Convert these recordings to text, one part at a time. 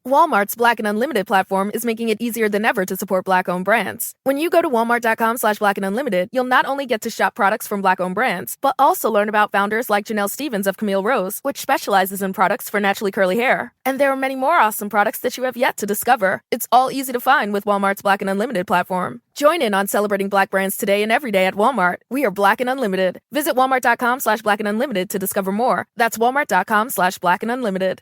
Walmart's Black and Unlimited platform is making it easier than ever to support Black-owned brands. When you go to walmart.com/Black and Unlimited, you'll not only get to shop products from Black-owned brands, but also learn about founders like Janelle Stevens of Camille Rose, which specializes in products for naturally curly hair. And there are many more awesome products that you have yet to discover. It's all easy to find with Walmart's Black and Unlimited platform. Join in on celebrating Black brands today and every day at Walmart. We are Black and Unlimited. Visit walmart.com/Black and Unlimited to discover more. That's walmart.com/Black and Unlimited.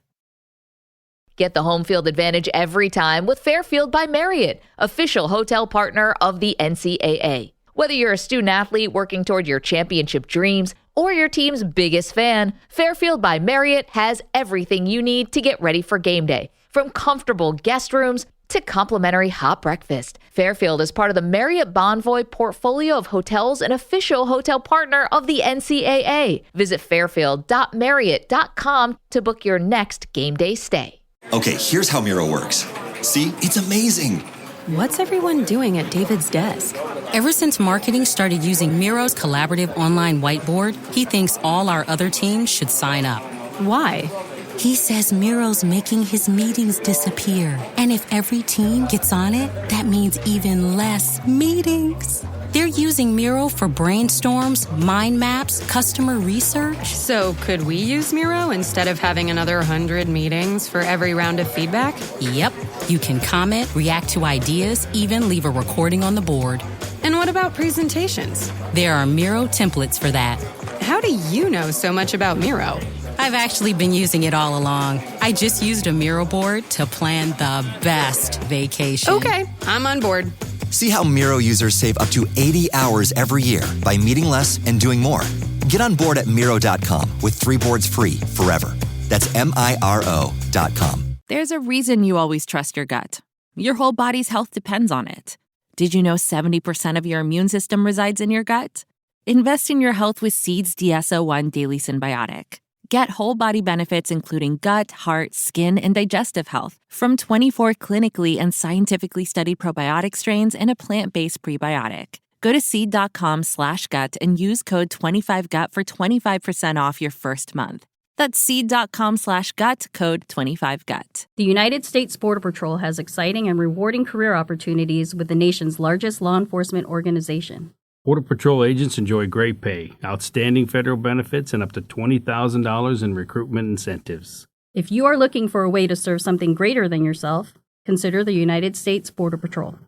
Get the home field advantage every time with Fairfield by Marriott, official hotel partner of the NCAA. Whether you're a student athlete working toward your championship dreams or your team's biggest fan, Fairfield by Marriott has everything you need to get ready for game day. From comfortable guest rooms to complimentary hot breakfast, Fairfield is part of the Marriott Bonvoy portfolio of hotels and official hotel partner of the NCAA. Visit fairfield.marriott.com to book your next game day stay. Okay, here's how Miro works. See, it's amazing. What's everyone doing at David's desk? Ever since marketing started using Miro's collaborative online whiteboard, he thinks all our other teams should sign up. Why? He says Miro's making his meetings disappear. And if every team gets on it, that means even less meetings. They're using Miro for brainstorms, mind maps, customer research. So could we use Miro instead of having another 100 meetings for every round of feedback? Yep. You can comment, react to ideas, even leave a recording on the board. And what about presentations? There are Miro templates for that. How do you know so much about Miro? I've actually been using it all along. I just used a Miro board to plan the best vacation. Okay, I'm on board. See how Miro users save up to 80 hours every year by meeting less and doing more. Get on board at Miro.com with 3 boards free forever. That's MIRO.com. There's a reason you always trust your gut. Your whole body's health depends on it. Did you know 70% of your immune system resides in your gut? Invest in your health with Seed's DSO1 Daily Symbiotic. Get whole body benefits including gut, heart, skin, and digestive health from 24 clinically and scientifically studied probiotic strains and a plant-based prebiotic. Go to seed.com/gut and use code 25gut for 25% off your first month. That's seed.com/gut, code 25gut. The United States Border Patrol has exciting and rewarding career opportunities with the nation's largest law enforcement organization. Border Patrol agents enjoy great pay, outstanding federal benefits, and up to $20,000 in recruitment incentives. If you are looking for a way to serve something greater than yourself, consider the United States Border Patrol.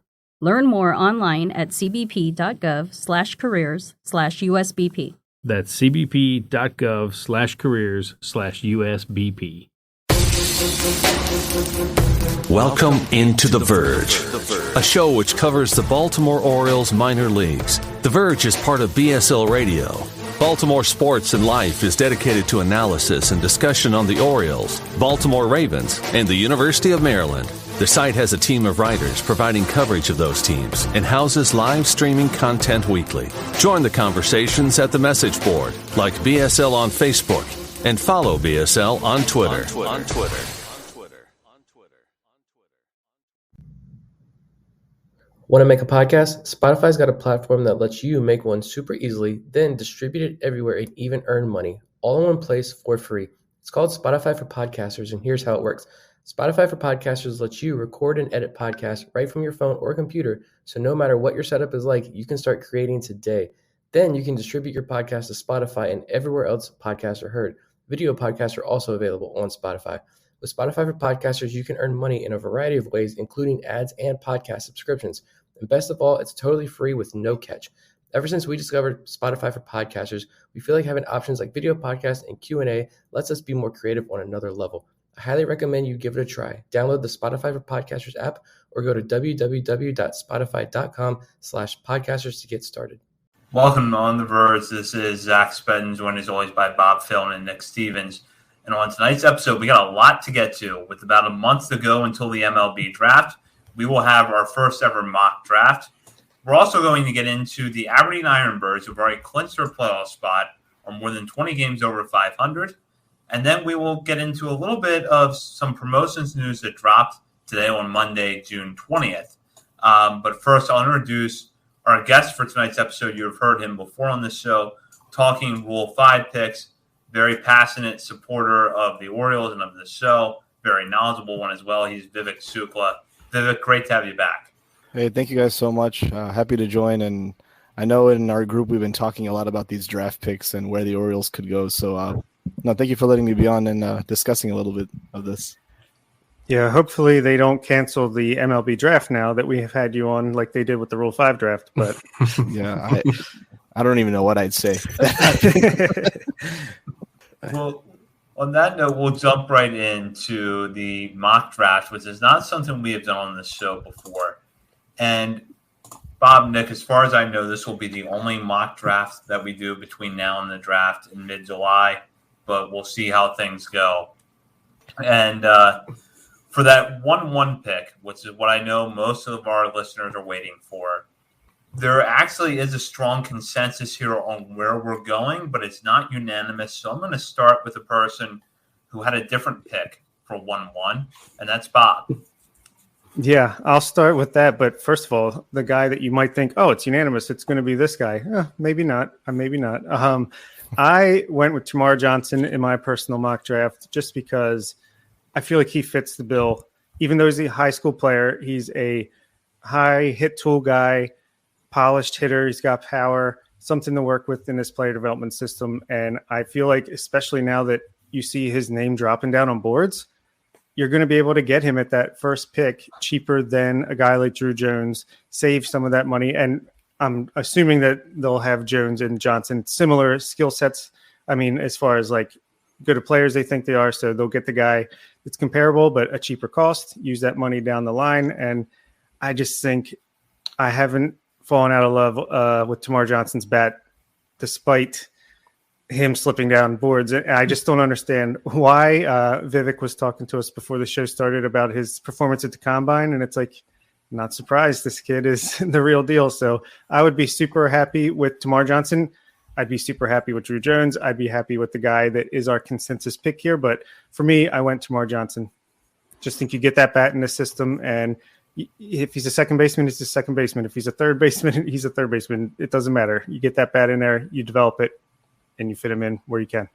Learn more online at cbp.gov/careers/USBP. That's cbp.gov/careers/USBP. Welcome into The Verge, a show which covers the Baltimore Orioles minor leagues. The Verge is part of BSL Radio. Baltimore Sports and Life is dedicated to analysis and discussion on the Orioles, Baltimore Ravens, and the University of Maryland. The site has a team of writers providing coverage of those teams and houses live streaming content weekly. Join the conversations at the message board, like BSL on Facebook, and follow BSL on Twitter. Want to make a podcast? Spotify's got a platform that lets you make one super easily, then distribute it everywhere and even earn money, all in one place for free. It's called Spotify for Podcasters, and here's how it works. Spotify for Podcasters lets you record and edit podcasts right from your phone or computer, so no matter what your setup is like, you can start creating today. Then you can distribute your podcast to Spotify and everywhere else podcasts are heard. Video podcasts are also available on Spotify. With Spotify for Podcasters, you can earn money in a variety of ways, including ads and podcast subscriptions. And best of all, it's totally free with no catch. Ever since we discovered Spotify for Podcasters, we feel like having options like video podcasts and Q&A lets us be more creative on another level. I highly recommend you give it a try. Download the Spotify for Podcasters app or go to www.spotify.com/podcasters to get started. Welcome on The Verge. This is Zach Spedden, joined as always by Bob Philin and Nick Stevens. And on tonight's episode, we got a lot to get to. With about a month to go until the MLB draft, we will have our first ever mock draft. We're also going to get into the Aberdeen Ironbirds, who've already clinched their playoff spot, are more than 20 games over 500. And then we will get into a little bit of some promotions news that dropped today on Monday, June 20th. But first, I'll introduce our guest for tonight's episode. You've heard him before on this show, talking Rule 5 picks, very passionate supporter of the Orioles and of the show, very knowledgeable one as well. He's Vivek Shukla. Vivek, great to have you back. Hey, thank you guys so much. Happy to join. And I know in our group we've been talking a lot about these draft picks and where the Orioles could go. So, thank you for letting me be on and discussing a little bit of this. Yeah, hopefully they don't cancel the MLB draft now that we have had you on like they did with the Rule 5 draft. But yeah, I don't even know what I'd say. Well, on that note, we'll jump right into the mock draft, which is not something we have done on this show before. And Bob, Nick, as far as I know, this will be the only mock draft that we do between now and the draft in mid-July, but we'll see how things go. And for that 1-1 pick, which is what I know most of our listeners are waiting for, there actually is a strong consensus here on where we're going, but it's not unanimous. So I'm going to start with a person who had a different pick for 1-1, and that's Bob. Yeah, I'll start with that. But first of all, the guy that you might think, oh, it's unanimous, it's going to be this guy. Maybe not. Maybe not. I went with Termarr Johnson in my personal mock draft just because I feel like he fits the bill. Even though he's a high school player, he's a high hit tool guy, polished hitter. He's got power, something to work with in this player development system. And I feel like, especially now that you see his name dropping down on boards, you're going to be able to get him at that first pick cheaper than a guy like Druw Jones, save some of that money. And I'm assuming that they'll have Jones and Johnson similar skill sets. I mean, as far as like good at players they think they are. So they'll get the guy that's comparable, but a cheaper cost, use that money down the line. And I just think I haven't fallen out of love with Termarr Johnson's bat, despite him slipping down boards. And I just don't understand why. Vivek was talking to us before the show started about his performance at the Combine, and it's like, not surprised. This kid is the real deal. So I would be super happy with Termarr Johnson. I'd be super happy with Druw Jones. I'd be happy with the guy that is our consensus pick here. But for me, I went Termarr Johnson. Just think you get that bat in the system, and if he's a second baseman, he's a second baseman. If he's a third baseman, he's a third baseman. It doesn't matter. You get that bat in there, you develop it, and you fit him in where you can.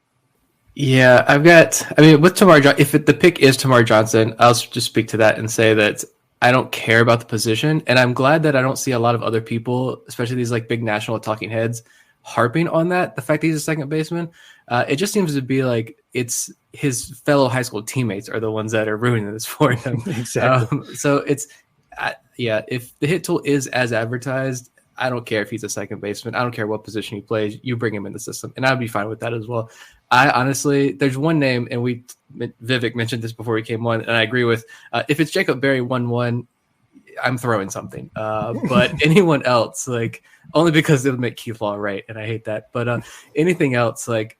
Yeah, with Termarr Johnson, if the pick is Termarr Johnson, I'll just speak to that and say that I don't care about the position. And I'm glad that I don't see a lot of other people, especially these like big national talking heads, harping on that. The fact that he's a second baseman, it just seems to be like it's his fellow high school teammates are the ones that are ruining this for him. Exactly. So it's, if the hit tool is as advertised, I don't care if he's a second baseman. I don't care what position he plays. You bring him in the system, and I'd be fine with that as well. I honestly, there's one name, and Vivek mentioned this before he came on, and I agree with. If it's Jacob Berry 1-1, I'm throwing something. But anyone else, like only because it'll make Keith Law right, and I hate that. But anything else, like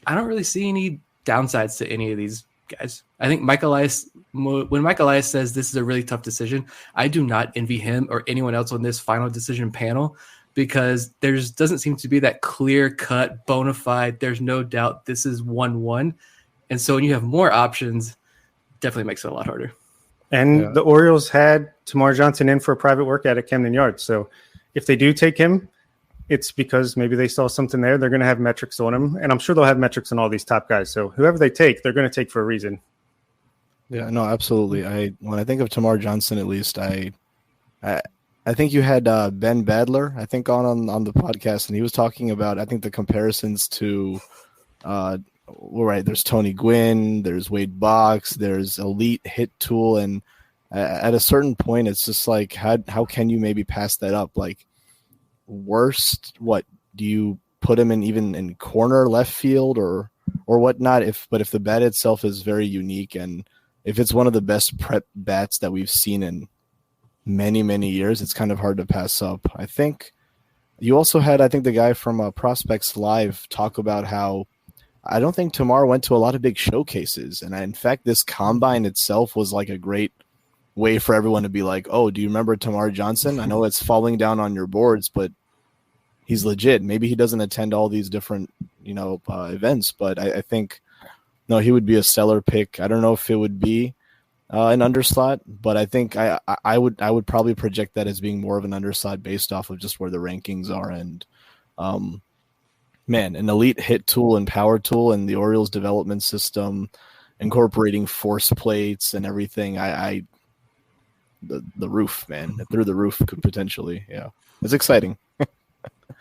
I don't really see any downsides to any of these guys. I think when Mike Elias says this is a really tough decision, I do not envy him or anyone else on this final decision panel, because there doesn't seem to be that clear-cut, bona fide, there's no doubt this is 1-1. And so when you have more options, definitely makes it a lot harder. And the Orioles had Termarr Johnson in for a private workout at Camden Yards. So if they do take him, it's because maybe they saw something there. They're going to have metrics on him, and I'm sure they'll have metrics on all these top guys. So whoever they take, they're going to take for a reason. Yeah, no, absolutely. When I think of Termarr Johnson, at least I think you had Ben Badler, I think on the podcast, and he was talking about, I think, the comparisons to right, there's Tony Gwynn, there's Wade Boggs, there's elite hit tool, and at a certain point, it's just like how can you maybe pass that up? Like, worst, what do you put him in, even in corner left field or whatnot? If the bat itself is very unique, and if it's one of the best prep bats that we've seen in many, many years, it's kind of hard to pass up. I think you also had, the guy from Prospects Live talk about how I don't think Termarr went to a lot of big showcases. And in fact, this combine itself was like a great way for everyone to be like, oh, do you remember Termarr Johnson? I know it's falling down on your boards, but he's legit. Maybe he doesn't attend all these different, events, but I think, no, he would be a stellar pick. I don't know if it would be an underslot, but I think I would probably project that as being more of an underslot based off of just where the rankings are. And an elite hit tool and power tool in the Orioles development system, incorporating force plates and everything. The roof, man, through the roof could potentially, it's exciting.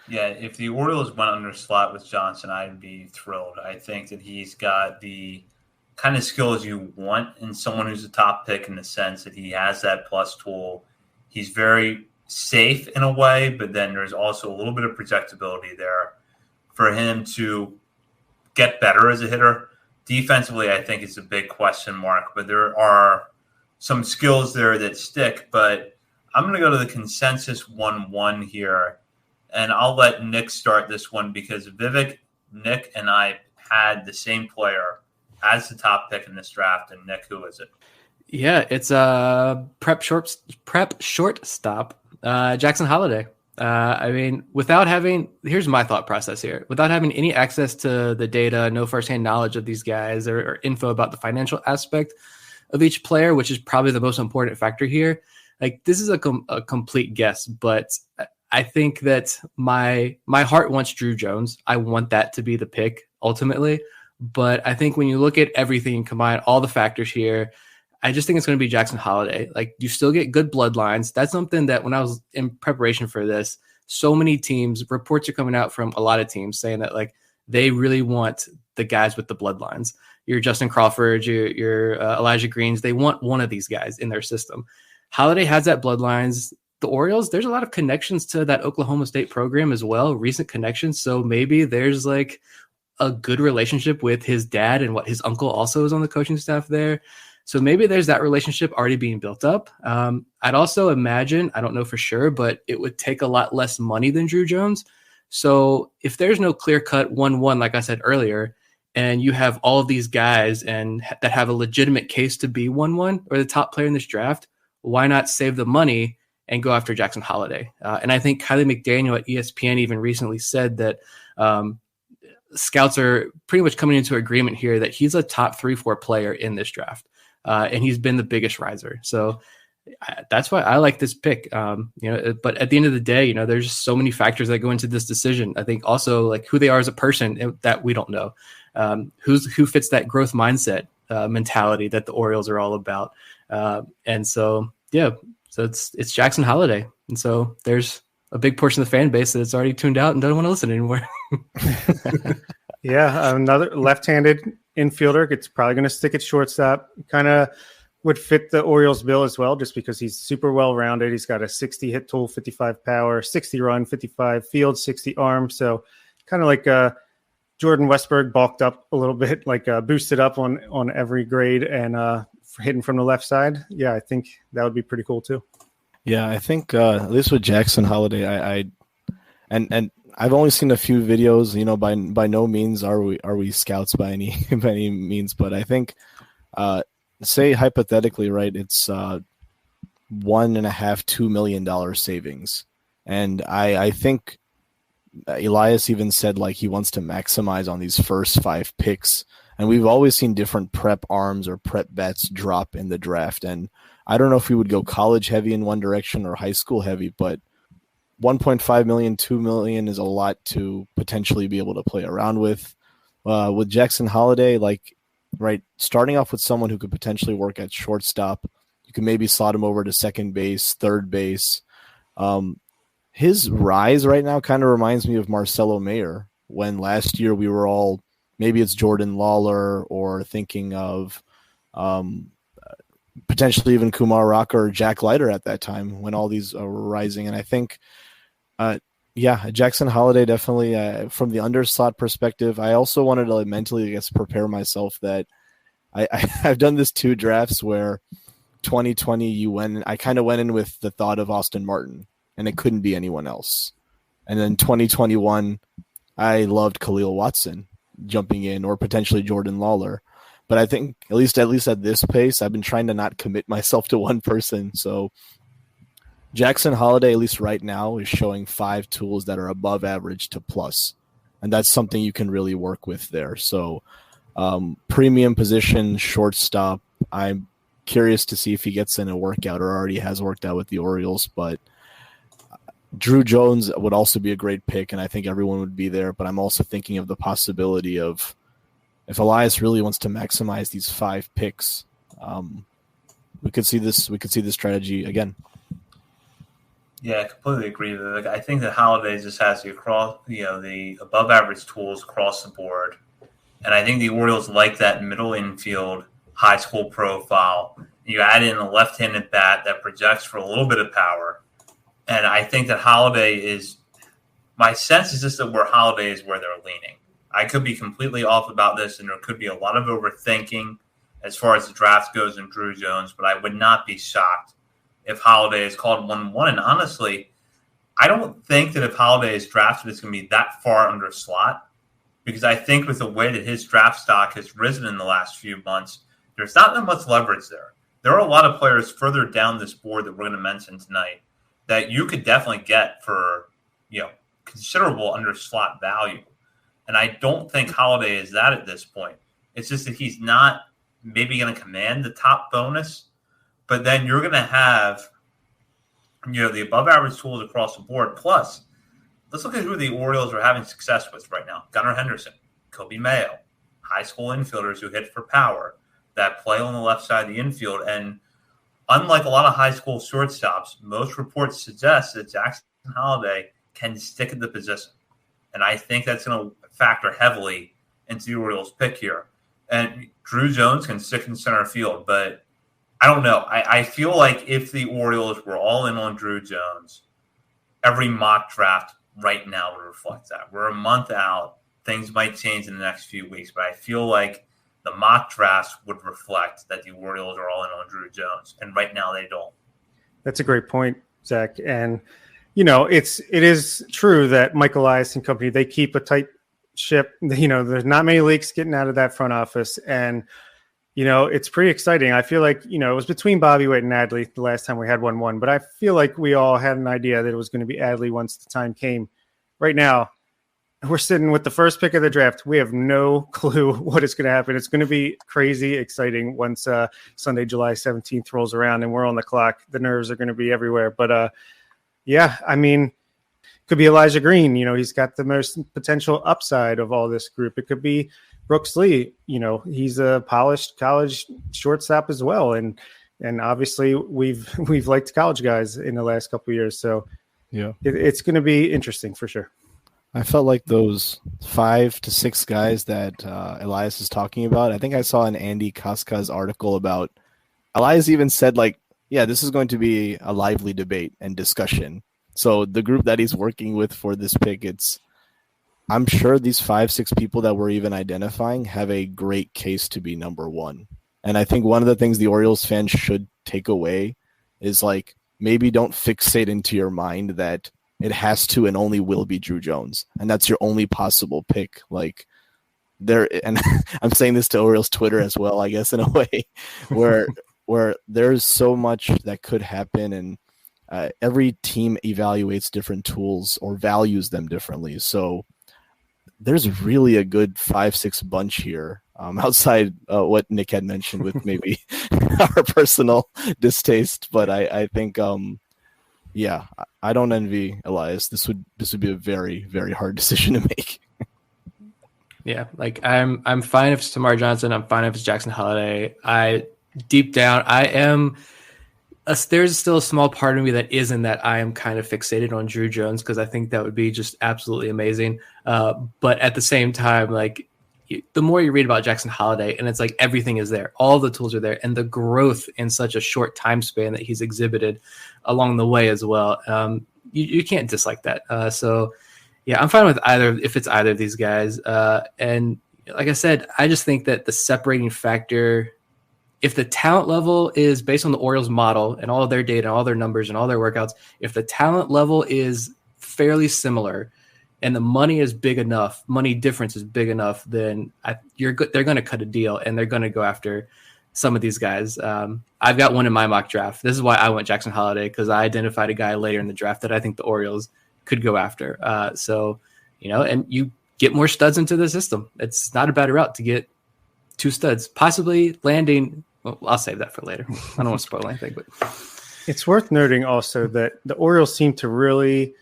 Yeah, if the Orioles went under slot with Johnson, I'd be thrilled. I think that he's got the kind of skills you want in someone who's a top pick, in the sense that he has that plus tool. He's very safe in a way, but then there's also a little bit of projectability there for him to get better as a hitter. Defensively, I think it's a big question mark, but there are some skills there that stick. But I'm going to go to the consensus 1-1 here, and I'll let Nick start this one because Vivek, Nick, and I had the same player as the top pick in this draft. And Nick, who is it? Yeah, it's prep shortstop, Jackson Holliday. I mean, here's my thought process here. Without having any access to the data, no firsthand knowledge of these guys or info about the financial aspect of each player, which is probably the most important factor here. Like, this is a complete guess, but I think that my heart wants Druw Jones. I want that to be the pick ultimately. But I think when you look at everything and combine all the factors here, I just think it's going to be Jackson Holliday. Like, you still get good bloodlines. That's something that when I was in preparation for this, so many teams, reports are coming out from a lot of teams saying that, like, they really want the guys with the bloodlines. Your Justin Crawford, your Elijah Greens, they want one of these guys in their system. Holliday has that bloodlines. The Orioles, there's a lot of connections to that Oklahoma State program as well, recent connections. So maybe there's like a good relationship with his dad, and what his uncle also is on the coaching staff there. So maybe there's that relationship already being built up. I'd also imagine, I don't know for sure, but it would take a lot less money than Druw Jones. So if there's no clear-cut 1-1, like I said earlier, and you have all of these guys and that have a legitimate case to be 1-1 or the top player in this draft, why not save the money and go after Jackson Holliday? And I think Kylie McDaniel at ESPN even recently said that scouts are pretty much coming into agreement here that he's a top 3-4 player in this draft. And he's been the biggest riser. So that's why I like this pick. But at the end of the day, there's just so many factors that go into this decision. I think also like who they are as a person that we don't know. Who fits that growth mindset mentality that the Orioles are all about. And so, so it's Jackson Holliday. And so there's a big portion of the fan base that's already tuned out and doesn't want to listen anymore. Yeah, another left-handed infielder. It's probably going to stick at shortstop. Kind of would fit the Orioles bill as well, just because he's super well-rounded. He's got a 60 hit tool, 55 power, 60 run, 55 field, 60 arm. So kind of like Jordan Westberg bulked up a little bit, like boosted up on every grade and hitting from the left side. Yeah, I think that would be pretty cool too. Yeah, I think at least with Jackson Holliday, and I've only seen a few videos. By no means are we scouts by any means, but I think, say hypothetically, right, it's $1.5-2 million savings, and I think Elias even said like he wants to maximize on these first 5 picks, and we've always seen different prep arms or prep bets drop in the draft, and I don't know if we would go college heavy in one direction or high school heavy, but 1.5 million, 2 million is a lot to potentially be able to play around with. With Jackson Holliday, like, right, starting off with someone who could potentially work at shortstop, you can maybe slot him over to second base, third base. His rise right now kind of reminds me of Marcelo Mayer, when last year we were all, maybe it's Jordan Lawler or thinking of potentially even Kumar Rocker or Jack Leiter at that time when all these were rising. And I think, Jackson Holliday definitely from the underslot perspective. I also wanted to mentally, prepare myself that I've done this 2 drafts where 2020 I kind of went in with the thought of Austin Martin, and it couldn't be anyone else. And then 2021, I loved Khalil Watson jumping in, or potentially Jordan Lawler. But I think at least at this pace, I've been trying to not commit myself to one person. So Jackson Holliday, at least right now, is showing 5 tools that are above average to plus. And that's something you can really work with there. So premium position, shortstop. I'm curious to see if he gets in a workout or already has worked out with the Orioles. But Druw Jones would also be a great pick, and I think everyone would be there. But I'm also thinking of the possibility of if Elias really wants to maximize these 5 picks, we could see this strategy again. Yeah, I completely agree. Like, I think that Holliday just has the above average tools across the board. And I think the Orioles like that middle infield, high school profile. You add in a left-handed bat that projects for a little bit of power. And I think that my sense is just that Holliday is where they're leaning. I could be completely off about this, and there could be a lot of overthinking as far as the draft goes in Druw Jones, but I would not be shocked if Holliday is called 1-1. And honestly, I don't think that if Holliday is drafted, it's going to be that far under slot, because I think with the way that his draft stock has risen in the last few months, there's not that much leverage there. There are a lot of players further down this board that we're going to mention tonight that you could definitely get for, considerable under slot value. And I don't think Holliday is that at this point. It's just that he's not maybe going to command the top bonus, but then you're going to have, the above average tools across the board. Plus, let's look at who the Orioles are having success with right now. Gunnar Henderson, Kobe Mayo, high school infielders who hit for power, that play on the left side of the infield. And unlike a lot of high school shortstops, most reports suggest that Jackson Holliday can stick at the position. And I think that's going to factor heavily into the Orioles pick here. And Druw Jones can stick in center field, but I don't know. I feel like if the Orioles were all in on Druw Jones, every mock draft right now would reflect that. We're a month out. Things might change in the next few weeks, but I feel like the mock drafts would reflect that the Orioles are all in on Druw Jones, and right now they don't. That's a great point, Zach. And it is true that Mike Elias and company, they keep a tight ship. There's not many leaks getting out of that front office, and it's pretty exciting. I feel like it was between Bobby Witt and Adley the last time we had 1-1, but I feel like we all had an idea that it was going to be Adley once the time came. Right now, we're sitting with the first pick of the draft. We have no clue what is going to happen. It's going to be crazy exciting once Sunday, July 17th rolls around and we're on the clock. The nerves are going to be everywhere. But, could be Elijah Green. He's got the most potential upside of all this group. It could be Brooks Lee. He's a polished college shortstop as well. And obviously we've liked college guys in the last couple of years. So yeah, it's going to be interesting for sure. I felt like those 5 to 6 guys that Elias is talking about. I think I saw an Andy Kaska's article about Elias even said this is going to be a lively debate and discussion. So the group that he's working with for this pick, I'm sure these 5-6 people that we're even identifying have a great case to be number 1. And I think one of the things the Orioles fans should take away is maybe don't fixate into your mind that it has to and only will be Druw Jones, and that's your only possible pick. And I'm saying this to Orioles Twitter as well, I guess, in a way, where there's so much that could happen, and every team evaluates different tools or values them differently. So there's really a good 5-6 bunch here, outside what Nick had mentioned with maybe our personal distaste, but I think. Yeah, I don't envy Elias. This would be a very, very hard decision to make. Yeah, I'm fine if it's Termarr Johnson. I'm fine if it's Jackson Holliday. Deep down, there's still a small part of me that isn't, that I am kind of fixated on Druw Jones because I think that would be just absolutely amazing. But at the same time, the more you read about Jackson Holliday, and it's everything is there, all the tools are there, and the growth in such a short time span that he's exhibited along the way as well. You can't dislike that. So yeah, I'm fine with if it's either of these guys. And like I said, I just think that the separating factor, if the talent level is based on the Orioles model and all of their data and all their numbers and all their workouts, if the talent level is fairly similar, and the money is big enough, money difference is big enough, then they're going to cut a deal and they're going to go after some of these guys. I've got one in my mock draft. This is why I went Jackson Holliday, because I identified a guy later in the draft that I think the Orioles could go after. And you get more studs into the system. It's not a bad route to get 2 studs, possibly landing. Well, I'll save that for later. I don't want to spoil anything, but it's worth noting also that the Orioles seem to really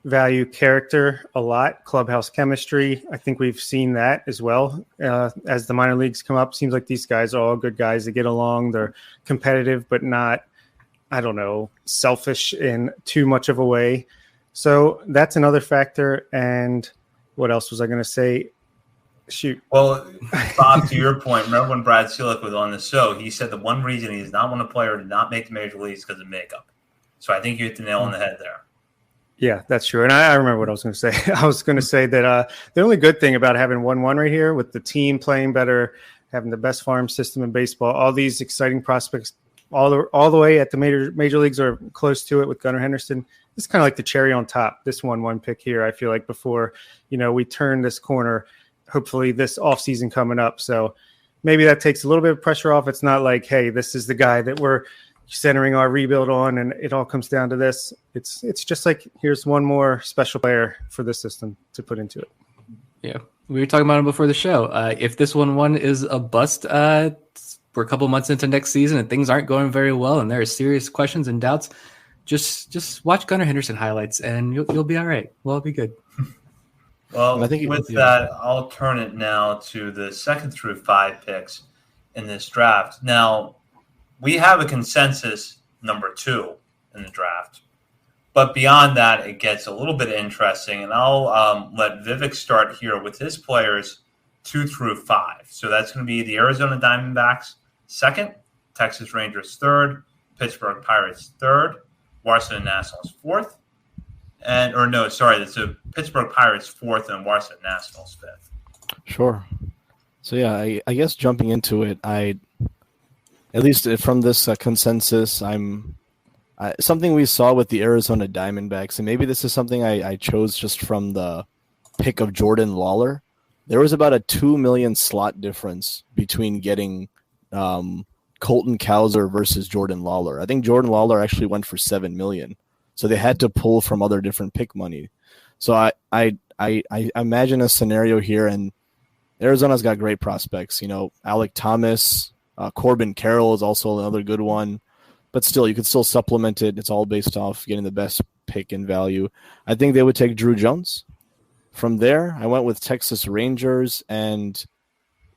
value character a lot, clubhouse chemistry. I think we've seen that as well as the minor leagues come up. Seems like these guys are all good guys. They get along. They're competitive, but not, I don't know, selfish in too much of a way. So that's another factor. And what else was I going to say? Shoot. Well, Bob, to your point, remember when Brad Seelick was on the show, he said the one reason he does not want a player to not make the major leagues because of makeup. So I think you hit the nail on the head there. Yeah, that's true. And I remember what I was going to say. I was going to say that the only good thing about having 1-1 right here with the team playing better, having the best farm system in baseball, all these exciting prospects all the way at the major leagues or close to it with Gunnar Henderson. It's kind of like the cherry on top, this 1-1 pick here, I feel like, before, we turn this corner, hopefully this offseason coming up. So maybe that takes a little bit of pressure off. It's not like, hey, this is the guy that we're centering our rebuild on and it all comes down to this. It's just like, here's one more special player for the system to put into it. Yeah, we were talking about it before the show. If this 1-1 is a bust, we're a couple months into next season and things aren't going very well and there are serious questions and doubts, just watch Gunnar Henderson highlights and you'll be all right. We'll all be good. Well, with that, I'll turn it now to the 2nd through 5 picks in this draft. Now, we have a consensus number 2 in the draft. But beyond that, it gets a little bit interesting. And I'll let Vivek start here with his players 2 through 5. So that's going to be the Arizona Diamondbacks 2nd, Texas Rangers 3rd, Pittsburgh Pirates 3rd, Washington Nationals 4th. That's the Pittsburgh Pirates 4th and Washington Nationals 5th. Sure. So, yeah, I guess jumping into it, at least from this consensus, something we saw with the Arizona Diamondbacks, and maybe this is something I chose just from the pick of Jordan Lawler. There was about a 2 million slot difference between getting Colton Cowser versus Jordan Lawler. I think Jordan Lawler actually went for 7 million. So they had to pull from other different pick money. So I imagine a scenario here, and Arizona's got great prospects. Alec Thomas, Corbin Carroll is also another good one. But still, you could still supplement it. It's all based off getting the best pick in value. I think they would take Druw Jones. From there, I went with Texas Rangers, and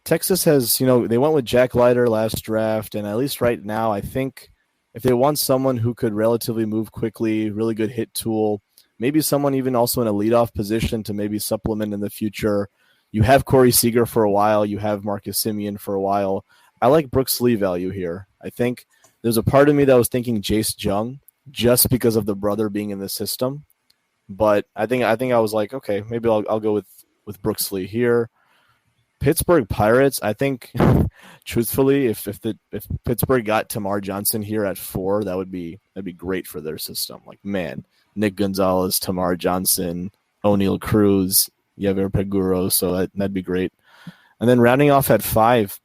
Texas has, they went with Jack Leiter last draft, and at least right now, I think if they want someone who could relatively move quickly, really good hit tool, maybe someone even also in a leadoff position to maybe supplement in the future. You have Corey Seager for a while. You have Marcus Semien for a while. I like Brooks Lee value here. I think there's a part of me that was thinking Jace Jung just because of the brother being in the system. But I think I was like, okay, maybe I'll go with Brooks Lee here. Pittsburgh Pirates, I think, truthfully, if Pittsburgh got Termarr Johnson here at 4, that'd be great for their system. Like, man, Nick Gonzalez, Termarr Johnson, O'Neal Cruz, Yadier Peguro, so that'd be great. And then rounding off at 5,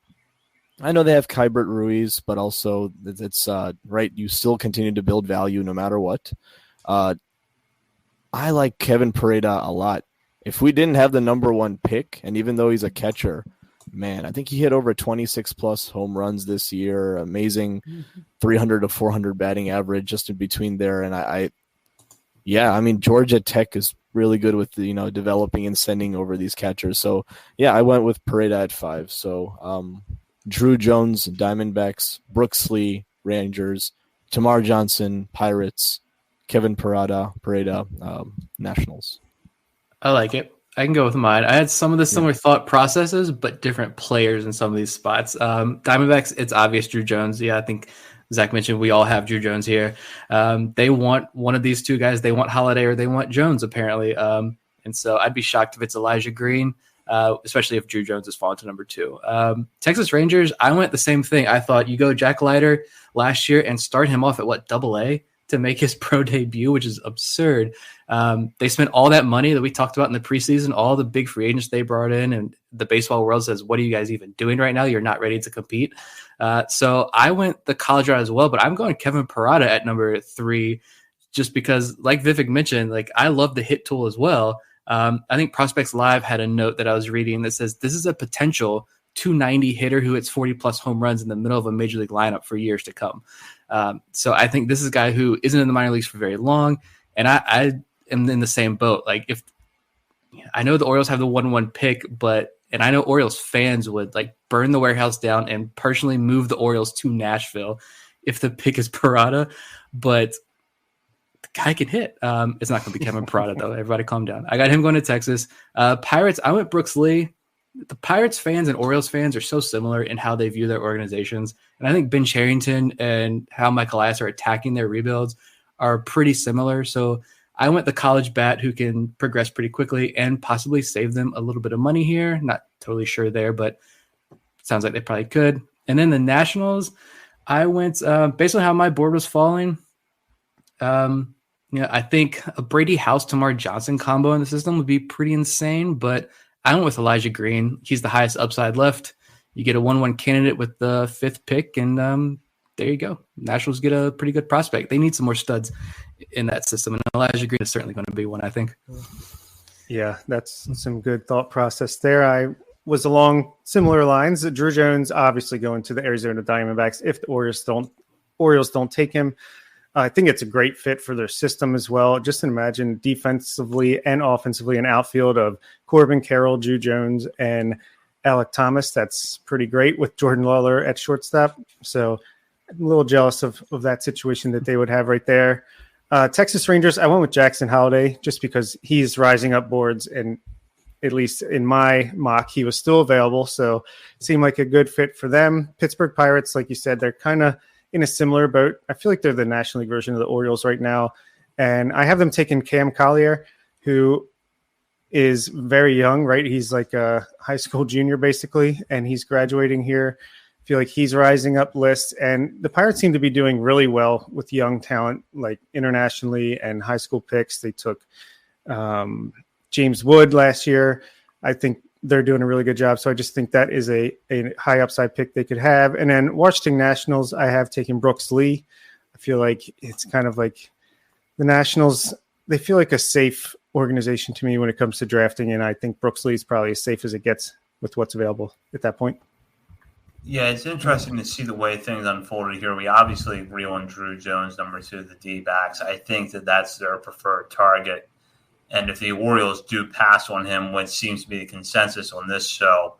I know they have Kybert Ruiz, but also it's right. You still continue to build value no matter what. I like Kevin Parada a lot. If we didn't have the number 1 pick, and even though he's a catcher, man, I think he hit over 26+ home runs this year. Amazing 300 to 400 batting average just in between there. And Georgia Tech is really good with developing and sending over these catchers. So yeah, I went with Parada at 5. So Druw Jones, Diamondbacks, Brooks Lee, Rangers, Termarr Johnson, Pirates, Kevin Parada, Nationals. I like it. I can go with mine. I had some of the similar thought processes, but different players in some of these spots. Diamondbacks, it's obvious Druw Jones. Yeah, I think Zach mentioned we all have Druw Jones here. They want one of these two guys. They want Holliday or they want Jones, apparently. And so I'd be shocked if it's Elijah Green, especially if Druw Jones has fallen to number 2. Texas Rangers, I went the same thing. I thought you go Jack Leiter last year and start him off at AA to make his pro debut, which is absurd. They spent all that money that we talked about in the preseason, all the big free agents they brought in, and the baseball world says, what are you guys even doing right now? You're not ready to compete. So I went the college route as well, but I'm going Kevin Parada at number 3, just because, like Vivek mentioned, like I love the hit tool as well. I think Prospects Live had a note that I was reading that says this is a potential 290 hitter who hits 40+ home runs in the middle of a major league lineup for years to come. So I think this is a guy who isn't in the minor leagues for very long. And am in the same boat. Like, if I know the Orioles have the 1-1 pick, and I know Orioles fans would like burn the warehouse down and personally move the Orioles to Nashville if the pick is Parada, but the guy can hit. It's not going to be Kevin Parada though. Everybody calm down. I got him going to Texas. Pirates, I went Brooks Lee. The Pirates fans and Orioles fans are so similar in how they view their organizations. And I think Ben Cherington and how Mike Elias are attacking their rebuilds are pretty similar. So I went the college bat who can progress pretty quickly and possibly save them a little bit of money here. Not totally sure there, but sounds like they probably could. And then the Nationals, I went based on how my board was falling. I think a Brady House Termarr Johnson combo in the system would be pretty insane, but I went with Elijah Green. He's the highest upside left. You get a 1-1 candidate with the 5th pick, and there you go. Nationals get a pretty good prospect. They need some more studs in that system, and Elijah Green is certainly going to be one, I think. Yeah, that's some good thought process there. I was along similar lines. Druw Jones obviously going to the Arizona Diamondbacks if the Orioles don't take him. I think it's a great fit for their system as well. Just imagine defensively and offensively an outfield of Corbin Carroll, Druw Jones, and Alek Thomas. That's pretty great with Jordan Lawler at shortstop. So I'm a little jealous of that situation that they would have right there. Texas Rangers, I went with Jackson Holliday just because he's rising up boards, and at least in my mock, he was still available. So it seemed like a good fit for them. Pittsburgh Pirates, like you said, they're kind of in a similar boat. I feel like they're the National League version of the Orioles right now. And I have them taking Cam Collier, who is very young, right? He's like a high school junior basically, and he's graduating here. I feel like he's rising up lists, and the Pirates seem to be doing really well with young talent, like internationally and high school picks. They took James Wood last year. I think they're doing a really good job. So I just think that is a high upside pick they could have. And then Washington Nationals, I have taken Brooks Lee. I feel like it's kind of like the Nationals, they feel like a safe organization to me when it comes to drafting. And I think Brooks Lee is probably as safe as it gets with what's available at that point. Yeah, it's interesting to see the way things unfolded here. We obviously agree on Druw Jones, number 2, the D-backs. I think that's their preferred target. And if the Orioles do pass on him, which seems to be the consensus on this show,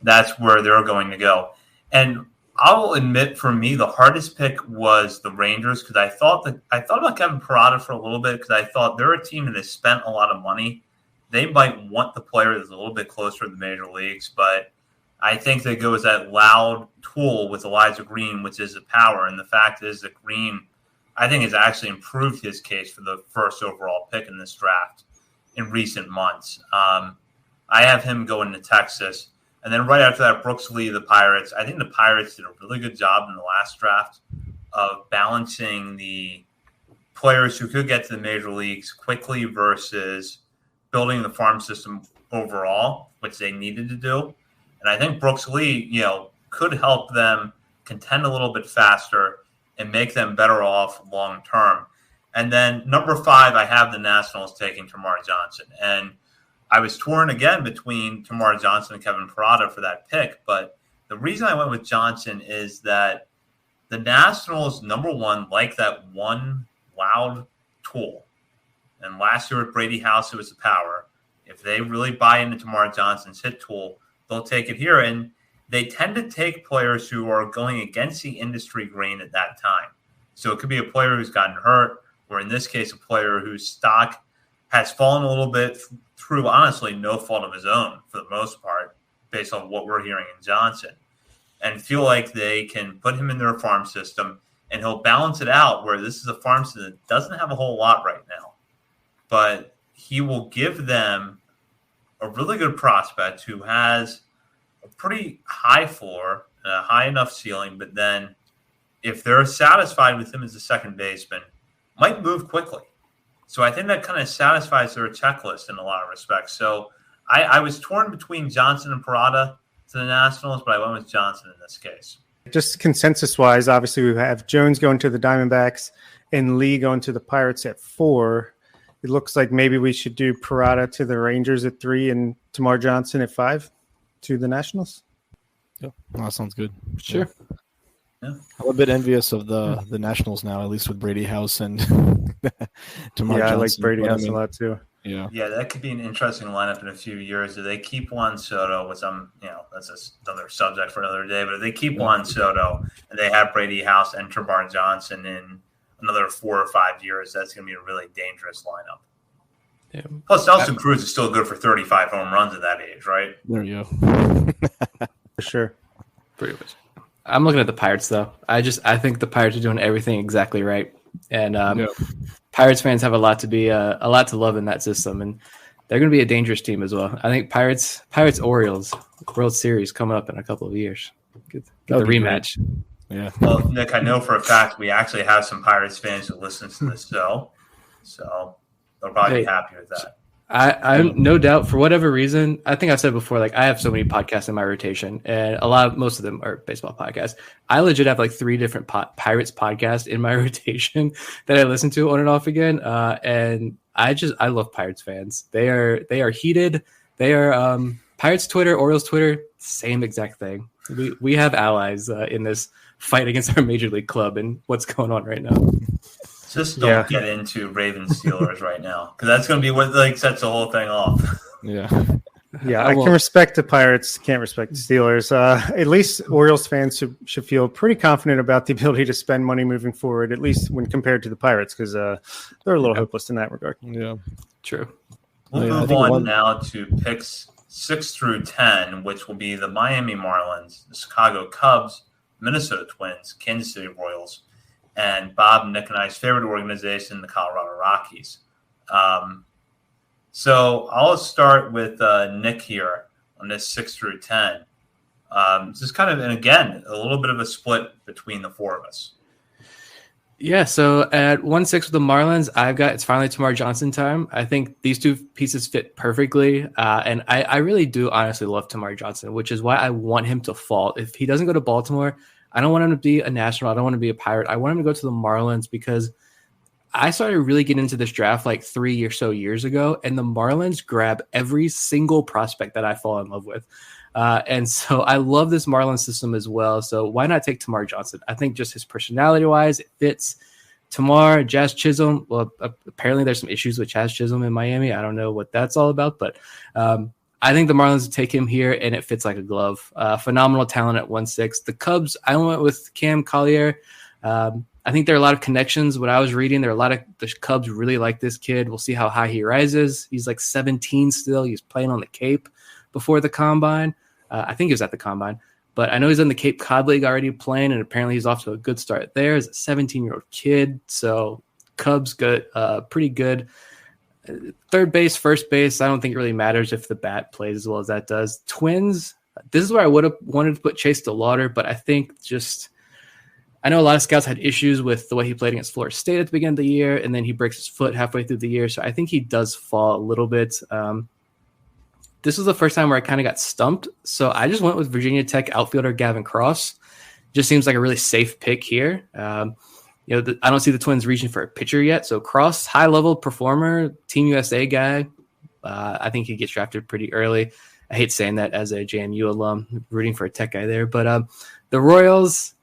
that's where they're going to go. And I'll admit, for me, the hardest pick was the Rangers, because I thought about Kevin Parada for a little bit, because I thought they're a team that has spent a lot of money. They might want the player that's a little bit closer to the major leagues, but I think they go as that loud tool with Elijah Green, which is a power. And the fact is that Green, I think, has actually improved his case for the first overall pick in this draft in recent months. I have him going to Texas. And then right after that, Brooks Lee, the Pirates. I think the Pirates did a really good job in the last draft of balancing the players who could get to the major leagues quickly versus building the farm system overall, which they needed to do. And I think Brooks Lee, could help them contend a little bit faster and make them better off long term. And then number 5, I have the Nationals taking Termarr Johnson. And I was torn again between Termarr Johnson and Kevin Parada for that pick. But the reason I went with Johnson is that the Nationals, number 1, like that one loud tool. And last year with Brady House, it was the power. If they really buy into Termarr Johnson's hit tool, they'll take it here. And they tend to take players who are going against the industry grain at that time. So it could be a player who's gotten hurt, or in this case, a player whose stock has fallen a little bit through, honestly, no fault of his own for the most part, based on what we're hearing in Johnson, and feel like they can put him in their farm system and he'll balance it out, where this is a farm system that doesn't have a whole lot right now. But he will give them a really good prospect who has a pretty high floor and a high enough ceiling, but then if they're satisfied with him as a second baseman, might move quickly. So I think that kind of satisfies their checklist in a lot of respects. So I was torn between Johnson and Parada to the Nationals, but I went with Johnson in this case. Just consensus-wise, obviously we have Jones going to the Diamondbacks and Lee going to the Pirates at 4. It looks like maybe we should do Parada to the Rangers at 3 and Termarr Johnson at 5 to the Nationals. Yep, that sounds good. Sure. Yeah. I'm a bit envious of the Nationals now, at least with Brady House and Termarr Yeah, I Johnson. like Brady But, House a lot too. Yeah. Yeah, that could be an interesting lineup in a few years. If they keep Juan Soto, which that's another subject for another day, but if they keep Juan Soto and they have Brady House and Termarr Johnson in another 4 or 5 years, that's going to be a really dangerous lineup. Yeah. Plus, Nelson Cruz is still good for 35 home runs at that age, right? There you go. For sure. Pretty much. I'm looking at the Pirates, though. I think the Pirates are doing everything exactly right, and Pirates fans have a lot to love in that system, and they're going to be a dangerous team as well. I think Pirates Orioles World Series coming up in a couple of years. Get the rematch. Yeah. Well, Nick, I know for a fact we actually have some Pirates fans who listen to this show, so they'll probably be happy with that. I'm no doubt, for whatever reason, I think I've said before, like I have so many podcasts in my rotation, and most of them are baseball podcasts. I legit have like 3 different Pirates podcasts in my rotation that I listen to on and off again. And I love Pirates fans. They are heated. They are Pirates Twitter, Orioles Twitter, same exact thing. We have allies in this fight against our major league club and what's going on right now. Just don't get into Ravens Steelers right now, because that's going to be what sets the whole thing off. Yeah. Yeah, I can respect the Pirates, can't respect the Steelers. At least Orioles fans should feel pretty confident about the ability to spend money moving forward, at least when compared to the Pirates, because they're a little hopeless in that regard. Yeah, true. We'll move on now to picks 6 through 10, which will be the Miami Marlins, the Chicago Cubs, Minnesota Twins, Kansas City Royals, and Bob, Nick, and I's favorite organization, the Colorado Rockies. So I'll start with Nick here on this 6 through 10. Just kind of, and again, a little bit of a split between the 4 of us. Yeah, so at 1-6 with the Marlins, it's finally Termarr Johnson time. I think these 2 pieces fit perfectly, and I really do honestly love Termarr Johnson, which is why I want him to fall. If he doesn't go to Baltimore, I don't want him to be a National. I don't want to be a Pirate. I want him to go to the Marlins, because I started really getting into this draft like 3 or so years ago, and the Marlins grab every single prospect that I fall in love with. And so I love this Marlins system as well. So why not take Termarr Johnson? I think just his personality-wise, it fits. Termarr, Jazz Chisholm. Well, apparently there's some issues with Jazz Chisholm in Miami. I don't know what that's all about, but I think the Marlins take him here, and it fits like a glove. Phenomenal talent at 1-6. The Cubs, I went with Cam Collier. I think there are a lot of connections. What I was reading, the Cubs really like this kid. We'll see how high he rises. He's like 17 still. He was playing on the Cape before the Combine. I think he was at the Combine. But I know he's in the Cape Cod League already playing, and apparently he's off to a good start there as a 17-year-old kid. So Cubs good, pretty good. Third base, first base, I don't think it really matters if the bat plays as well as that does. Twins, this is where I would have wanted to put Chase DeLauder, but I think I know a lot of scouts had issues with the way he played against Florida State at the beginning of the year, and then he breaks his foot halfway through the year. So I think he does fall a little bit. This was the first time where I kind of got stumped. So I just went with Virginia Tech outfielder Gavin Cross. Just seems like a really safe pick here. I don't see the Twins reaching for a pitcher yet. So Cross, high-level performer, Team USA guy. I think he gets drafted pretty early. I hate saying that as a JMU alum, rooting for a Tech guy there. But the Royals,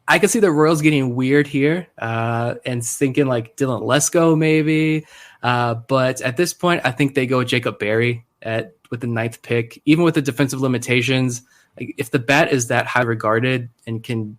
I could see the Royals getting weird here and thinking like Dylan Lesko maybe. But at this point, I think they go Jacob Berry with the 9th pick. Even with the defensive limitations, like if the bat is that high regarded and can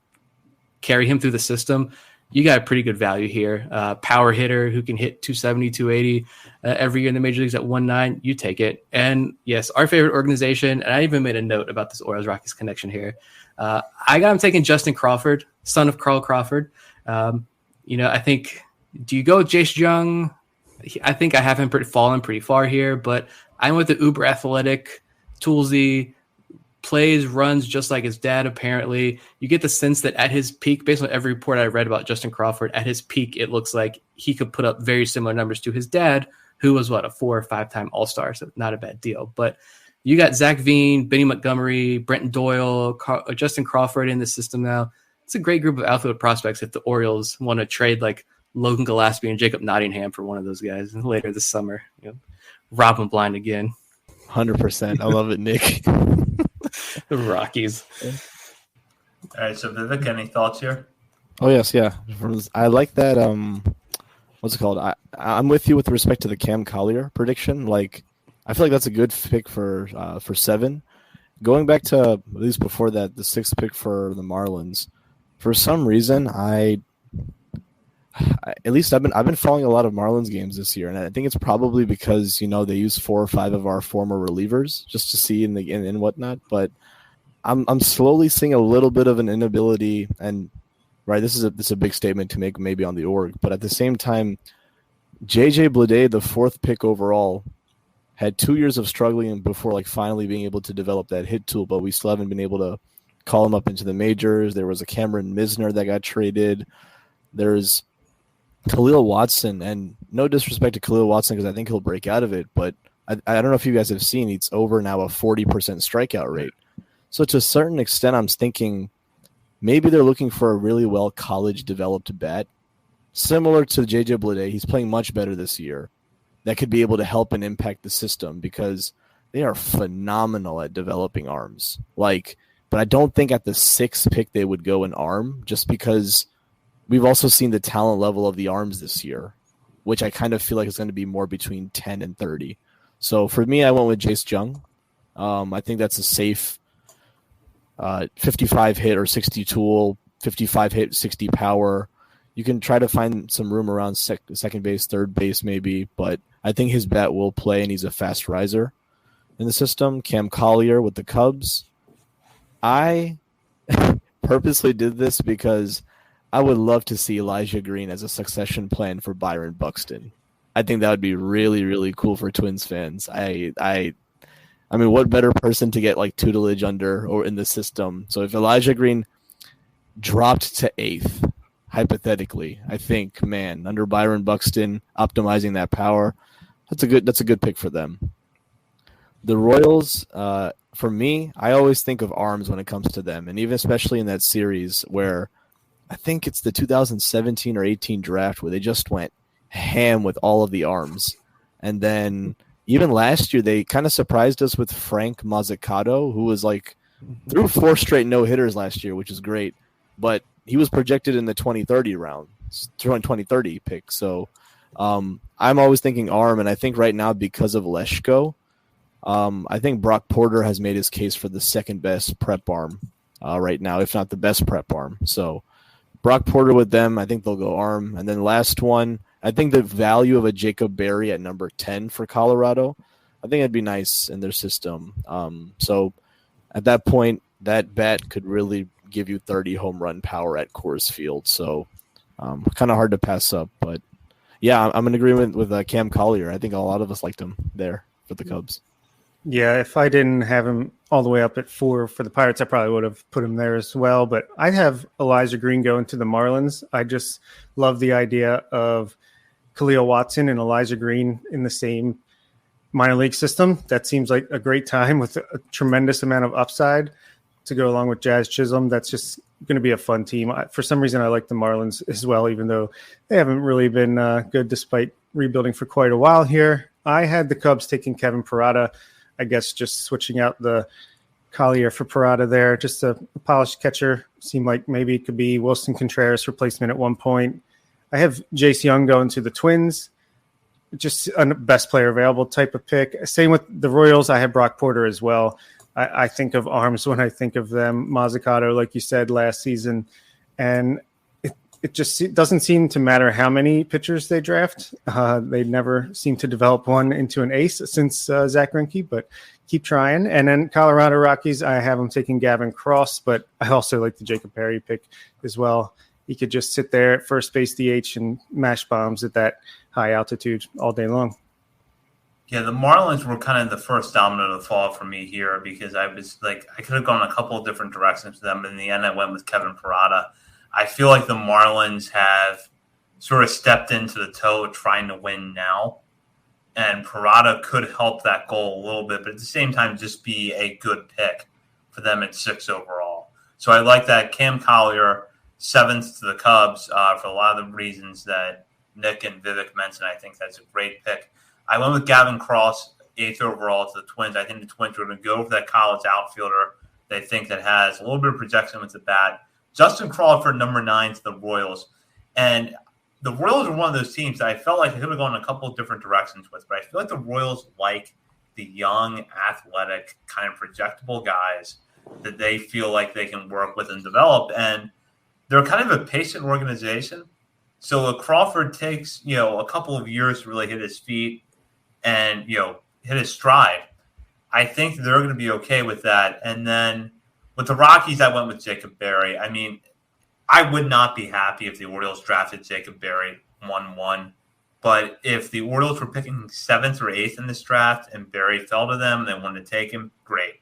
carry him through the system, you got a pretty good value here. Power hitter who can hit 270, 280 every year in the major leagues at 1.9. You take it. And yes, our favorite organization. And I even made a note about this Orioles Rockies connection here. I got him taking Justin Crawford, son of Carl Crawford. I think, do you go with Jace Jung? I think I have him falling pretty far here, but I'm with the uber athletic, toolsy, plays, runs just like his dad, apparently. You get the sense that at his peak, based on every report I read about Justin Crawford, at his peak, it looks like he could put up very similar numbers to his dad, who was, a 4 or 5-time All-Star, so not a bad deal. But you got Zach Veen, Benny Montgomery, Brenton Doyle, Justin Crawford in the system now. It's a great group of outfield prospects if the Orioles want to trade like Logan Gillespie and Jacob Nottingham for one of those guys later this summer. Rob them blind again. 100%. I love it, Nick. The Rockies. All right, so Vivek, any thoughts here? Oh yes, yeah. I like that. What's it called? I'm with you with respect to the Cam Collier prediction. Like, I feel like that's a good pick for 7. Going back to at least before that, the 6th pick for the Marlins. For some reason, at least I've been following a lot of Marlins games this year, and I think it's probably because they use 4 or 5 of our former relievers just to see in whatnot. But I'm slowly seeing a little bit of an inability, and right, this is a big statement to make maybe on the org, but at the same time, JJ Bleday, the 4th pick overall, had 2 years of struggling before finally being able to develop that hit tool, but we still haven't been able to call him up into the majors. There was a Cameron Misner that got traded. There's Khalil Watson, and no disrespect to Khalil Watson because I think he'll break out of it, but I don't know if you guys have seen, it's over now a 40% strikeout rate. So to a certain extent, I'm thinking maybe they're looking for a really well college-developed bat, similar to JJ Bleday. He's playing much better this year. That could be able to help and impact the system because they are phenomenal at developing arms. But I don't think at the 6th pick they would go an arm just because we've also seen the talent level of the arms this year, which I kind of feel like is going to be more between 10 and 30. So for me, I went with Jace Jung. I think that's a safe 55 hit or 60 tool, 55 hit, 60 power. You can try to find some room around second base, third base maybe, but I think his bat will play, and he's a fast riser in the system. Cam Collier with the Cubs. I purposely did this because I would love to see Elijah Green as a succession plan for Byron Buxton. I think that would be really, really cool for Twins fans. I mean, what better person to get tutelage under or in the system? So if Elijah Green dropped to 8th, hypothetically, I think, man, under Byron Buxton, optimizing that power, that's a good pick for them. The Royals, for me, I always think of arms when it comes to them, and even especially in that series where I think it's the 2017 or 18 draft where they just went ham with all of the arms. And then even last year, they kind of surprised us with Frank Mazzucato, who was threw 4 straight no-hitters last year, which is great. But he was projected in the 2030 round, 2030 pick. So I'm always thinking arm, and I think right now because of Leshko, I think Brock Porter has made his case for the second best prep arm right now, if not the best prep arm. So Brock Porter with them, I think they'll go arm. And then last one, I think the value of a Jacob Berry at number 10 for Colorado, I think it'd be nice in their system. So at that point, that bat could really give you 30 home run power at Coors Field. So kind of hard to pass up. But yeah, I'm in agreement with Cam Collier. I think a lot of us liked him there for the Cubs. Yeah, if I didn't have him all the way up at 4 for the Pirates, I probably would have put him there as well. But I have Elijah Green going to the Marlins. I just love the idea of Khalil Watson and Elijah Green in the same minor league system. That seems like a great time with a tremendous amount of upside to go along with Jazz Chisholm. That's just going to be a fun team. For some reason, I like the Marlins as well, even though they haven't really been good despite rebuilding for quite a while here. I had the Cubs taking Kevin Parada. I guess just switching out the Collier for Parada there. Just a polished catcher. Seemed like maybe it could be Wilson Contreras replacement at one point. I have Jace Jung going to the Twins. Just a best player available type of pick. Same with the Royals. I have Brock Porter as well. I think of arms when I think of them. Mazzucato, like you said, last season. And it just doesn't seem to matter how many pitchers they draft. They never seem to develop one into an ace since Zach Greinke, but keep trying. And then Colorado Rockies, I have them taking Gavin Cross, but I also like the Jacob Berry pick as well. He could just sit there at first base DH and mash bombs at that high altitude all day long. Yeah, the Marlins were kind of the first domino to fall for me here because I could have gone a couple of different directions with them. But in the end, I went with Kevin Parada. I feel like the Marlins have sort of stepped into the toe trying to win now. And Parada could help that goal a little bit, but at the same time, just be a good pick for them at 6 overall. So I like that. Cam Collier, 7th to the Cubs for a lot of the reasons that Nick and Vivek mentioned. I think that's a great pick. I went with Gavin Cross, 8th overall to the Twins. I think the Twins are going to go for that college outfielder they think that has a little bit of projection with the bat. Justin Crawford, number 9 to the Royals. And the Royals are one of those teams that I felt like I could have gone a couple of different directions with, but I feel like the Royals like the young, athletic, kind of projectable guys that they feel like they can work with and develop. And they're kind of a patient organization. So Crawford takes, a couple of years to really hit his feet and, hit his stride. I think they're going to be okay with that. And then with the Rockies, I went with Jacob Berry. I mean, I would not be happy if the Orioles drafted Jacob Berry 1-1. But if the Orioles were picking 7th or 8th in this draft and Berry fell to them and they wanted to take him, great.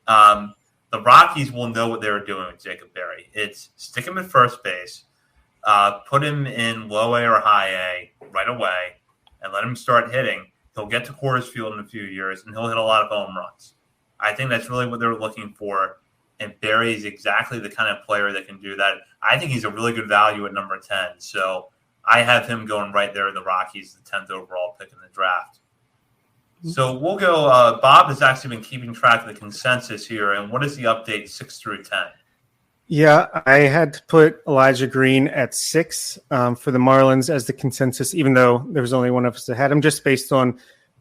The Rockies will know what they were doing with Jacob Berry. It's stick him at first base, put him in low A or high A right away, and let him start hitting. He'll get to Coors Field in a few years, and he'll hit a lot of home runs. I think that's really what they're looking for, and Berry is exactly the kind of player that can do that. I think he's a really good value at number 10, so I have him going right there in the Rockies, the 10th overall pick in the draft. So we'll go. Bob has actually been keeping track of the consensus here, and what is the update 6 through 10? Yeah, I had to put Elijah Green at 6 for the Marlins as the consensus, even though there was only one of us that had him, just based on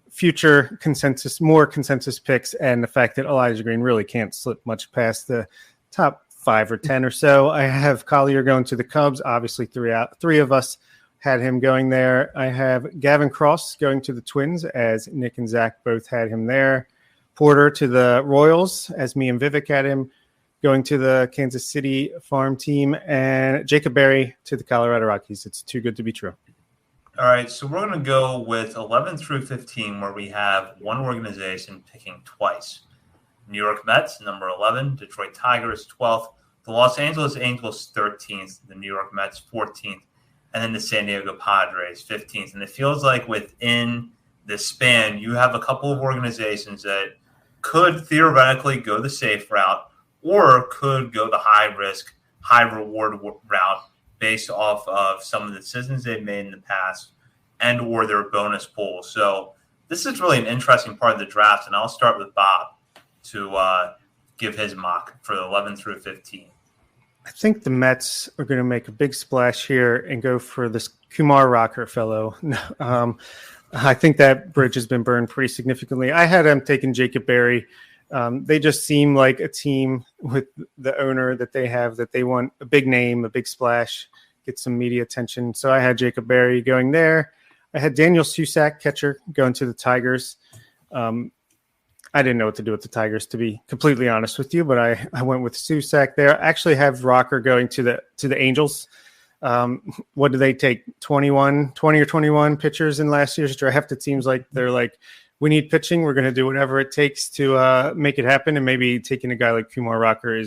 future consensus, more consensus picks, and the fact that Elijah Green really can't slip much past the top 5 or 10 or so. I have Collier going to the Cubs. Obviously, three of us had him going there. I have Gavin Cross going to the Twins, as Nick and Zach both had him there. Porter to the Royals, as me and Vivek had him, going to the Kansas City farm team. And Jacob Berry to the Colorado Rockies. It's too good to be true. All right, so we're going to go with 11 through 15, where we have one organization picking twice. New York Mets, number 11. Detroit Tigers, 12th. The Los Angeles Angels, 13th. The New York Mets, 14th. And then the San Diego Padres, 15th. And it feels like within this span, you have a couple of organizations that could theoretically go the safe route or could go the high-risk, high-reward route based off of some of the decisions they've made in the past and or their bonus pool. So this is really an interesting part of the draft, and I'll start with Bob to give his mock for 11 through 15. I think the Mets are going to make a big splash here and go for this Kumar Rocker fellow. I think that bridge has been burned pretty significantly. I had him taking Jacob Berry. They just seem like a team with the owner that they have, that they want a big name, a big splash, get some media attention. So I had Jacob Berry going there. I had Daniel Susac, catcher, going to the Tigers. I didn't know what to do with the Tigers, to be completely honest with you, but I went with Susac there. I actually have Rocker going to the Angels. What do they take? 20 or 21 pitchers in last year's draft? It seems like they're like, we need pitching. We're going to do whatever it takes to make it happen. And maybe taking a guy like Kumar Rocker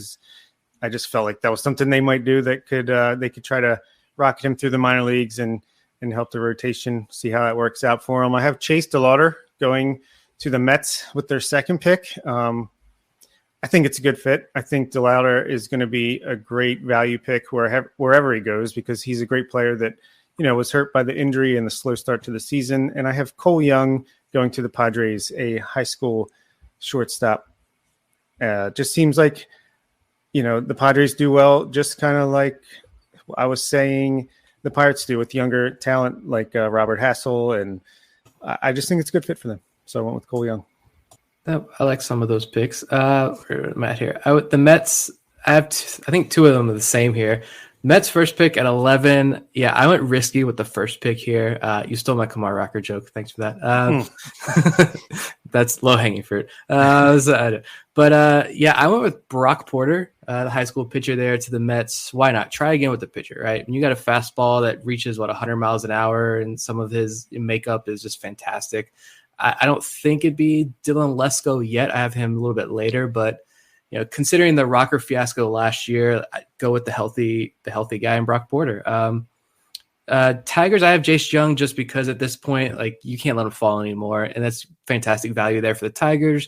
I just felt like that was something they might do that they could try to rocket him through the minor leagues and help the rotation, see how that works out for him. I have Chase DeLauder going to the Mets with their second pick. I think it's a good fit. I think DeLauder is going to be a great value pick wherever he goes, because he's a great player that, was hurt by the injury and the slow start to the season. And I have Cole Jung going to the Padres, a high school shortstop. Just seems like, the Padres do well, just kind of like I was saying the Pirates do with younger talent like Robert Hassel. And I just think it's a good fit for them. So I went with Cole Jung. I like some of those picks. Where am I at here? The Mets, I think 2 of them are the same here. Mets first pick at 11. Yeah, I went risky with the first pick here. You stole my Kumar Rocker joke. Thanks for that. That's low-hanging fruit. I went with Brock Porter, the high school pitcher there to the Mets. Why not? Try again with the pitcher, right? When you got a fastball that reaches, 100 miles an hour, and some of his makeup is just fantastic. I don't think it'd be Dylan Lesko yet. I have him a little bit later, but considering the Rocker fiasco last year, I go with the healthy guy in Brock Porter. Tigers, I have Jace Jung just because at this point, you can't let him fall anymore, and that's fantastic value there for the Tigers.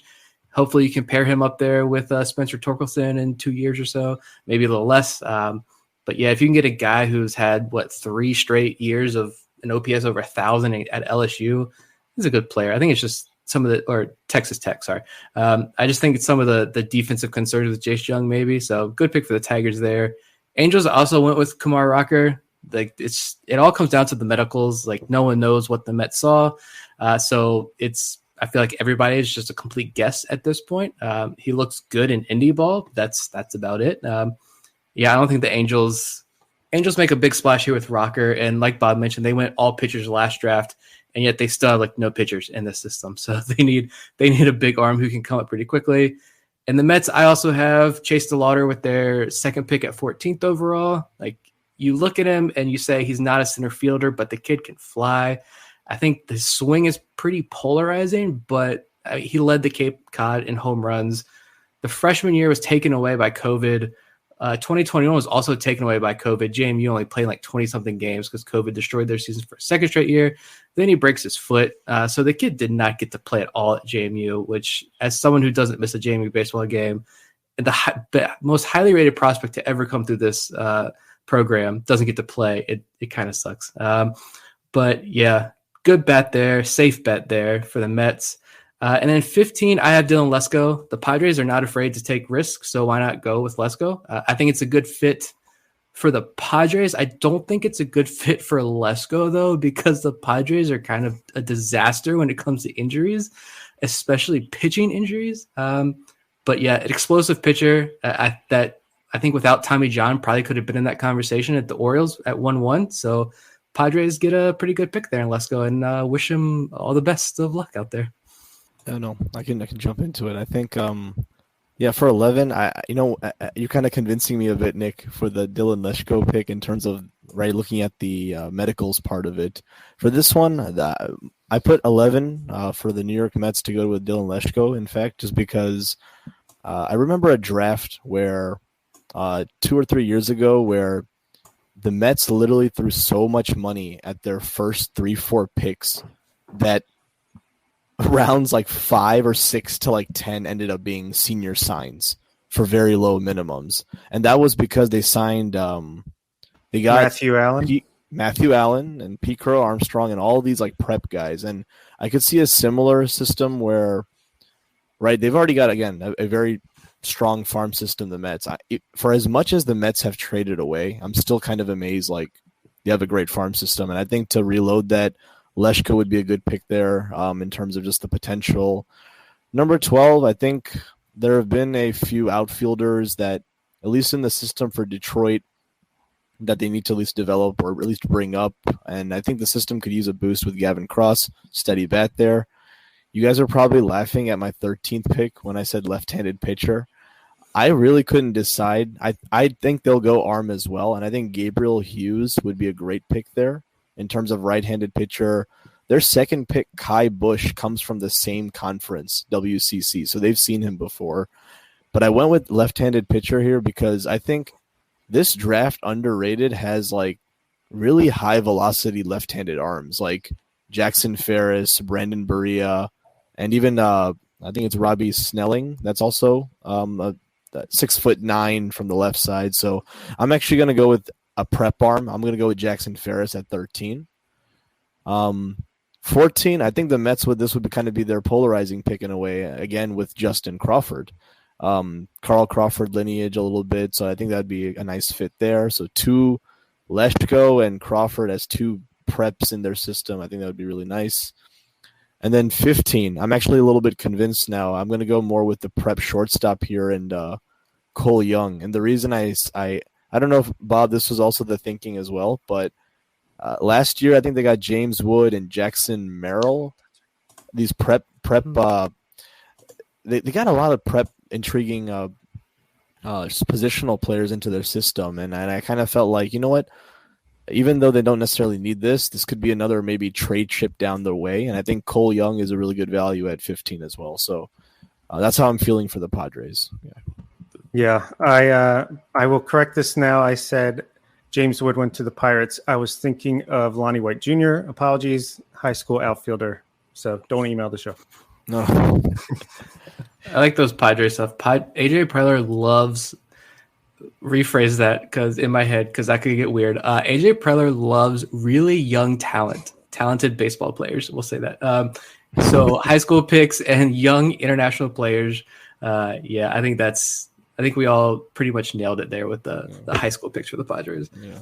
Hopefully, you can pair him up there with Spencer Torkelson in 2 years or so, maybe a little less. But yeah, if you can get a guy who's had 3 straight years of an OPS over 1,000 at LSU. He's a good player. I think it's just or Texas Tech, sorry. I just think it's some of the defensive concerns with Jace Jung, maybe. So good pick for the Tigers there. Angels also went with Kumar Rocker. Like it all comes down to the medicals. Like no one knows what the Mets saw. So I feel like everybody is just a complete guess at this point. He looks good in indie ball. That's about it. I don't think the Angels make a big splash here with Rocker. And like Bob mentioned, they went all pitchers last draft, and yet they still have like no pitchers in the system. So they need a big arm who can come up pretty quickly. And the Mets, I also have Chase DeLauder with their second pick at 14th overall. Like you look at him and you say he's not a center fielder, but the kid can fly. I think the swing is pretty polarizing, but he led the Cape Cod in home runs. The freshman year was taken away by COVID. 2021 was also taken away by COVID. JMU only played like 20-something games because COVID destroyed their season for a second straight year. Then he breaks his foot. So the kid did not get to play at all at JMU, which as someone who doesn't miss a JMU baseball game, the most highly rated prospect to ever come through this program doesn't get to play. It kind of sucks. But yeah, good bet there. Safe bet there for the Mets. And then 15, I have Dylan Lesko. The Padres are not afraid to take risks, so why not go with Lesko? I think it's a good fit for the Padres. I don't think it's a good fit for Lesko, though, because the Padres are kind of a disaster when it comes to injuries, especially pitching injuries. But yeah, an explosive pitcher that I think without Tommy John probably could have been in that conversation at the Orioles at 1-1. So Padres get a pretty good pick there in Lesko, and wish him all the best of luck out there. No, I can jump into it. I think, for 11, you're kind of convincing me a bit, Nick, for the Dylan Lesko pick in terms of looking at the medicals part of it. For this one, I put 11 for the New York Mets to go with Dylan Lesko. In fact, just because I remember a draft where 2 or 3 years ago where the Mets literally threw so much money at their first 3-4 picks that rounds like 5 or 6 to like 10 ended up being senior signs for very low minimums, and that was because they signed they got Matthew Allen and Pete Crow Armstrong and all these like prep guys, and I could see a similar system where they've already got again a very strong farm system. The Mets, for as much as the Mets have traded away, I'm still kind of amazed. Like they have a great farm system, and I think to reload that, Lesko would be a good pick there in terms of just the potential. Number 12, I think there have been a few outfielders that, at least in the system for Detroit, that they need to at least develop or at least bring up. And I think the system could use a boost with Gavin Cross. Steady bat there. You guys are probably laughing at my 13th pick when I said left-handed pitcher. I really couldn't decide. I think they'll go arm as well, and I think Gabriel Hughes would be a great pick there. In terms of right-handed pitcher, their second pick, Kai Bush, comes from the same conference, WCC, so they've seen him before. But I went with left-handed pitcher here because I think this draft underrated has like really high-velocity left-handed arms, like Jackson Ferris, Brandon Berea, and even I think it's Robbie Snelling. That's also 6'9" from the left side. So I'm actually going to go with a prep arm. I'm going to go with Jackson Ferris at 13. 14, I think the Mets would kind of be their polarizing pick in a way, again, with Justin Crawford. Carl Crawford lineage a little bit, so I think that'd be a nice fit there. So 2, Lesko and Crawford as 2 preps in their system. I think that would be really nice. And then 15, I'm actually a little bit convinced now. I'm going to go more with the prep shortstop here and Cole Jung. And the reason I don't know if, Bob, this was also the thinking as well, but last year I think they got James Wood and Jackson Merrill. These prep they got a lot of prep intriguing positional players into their system, and I kind of felt like, you know what, even though they don't necessarily need this could be another maybe trade chip down the way, and I think Cole Jung is a really good value at 15 as well. So that's how I'm feeling for the Padres. Yeah, I will correct this now. I said James Wood went to the Pirates. I was thinking of Lonnie White Jr. Apologies, high school outfielder. So don't email the show. No. I like those Padres stuff. AJ Preller loves, rephrase that because in my head, because that could get weird. AJ Preller loves really young talented baseball players. We'll say that. So high school picks and young international players. Yeah, I think we all pretty much nailed it there with the high school picks for the Padres. Yeah.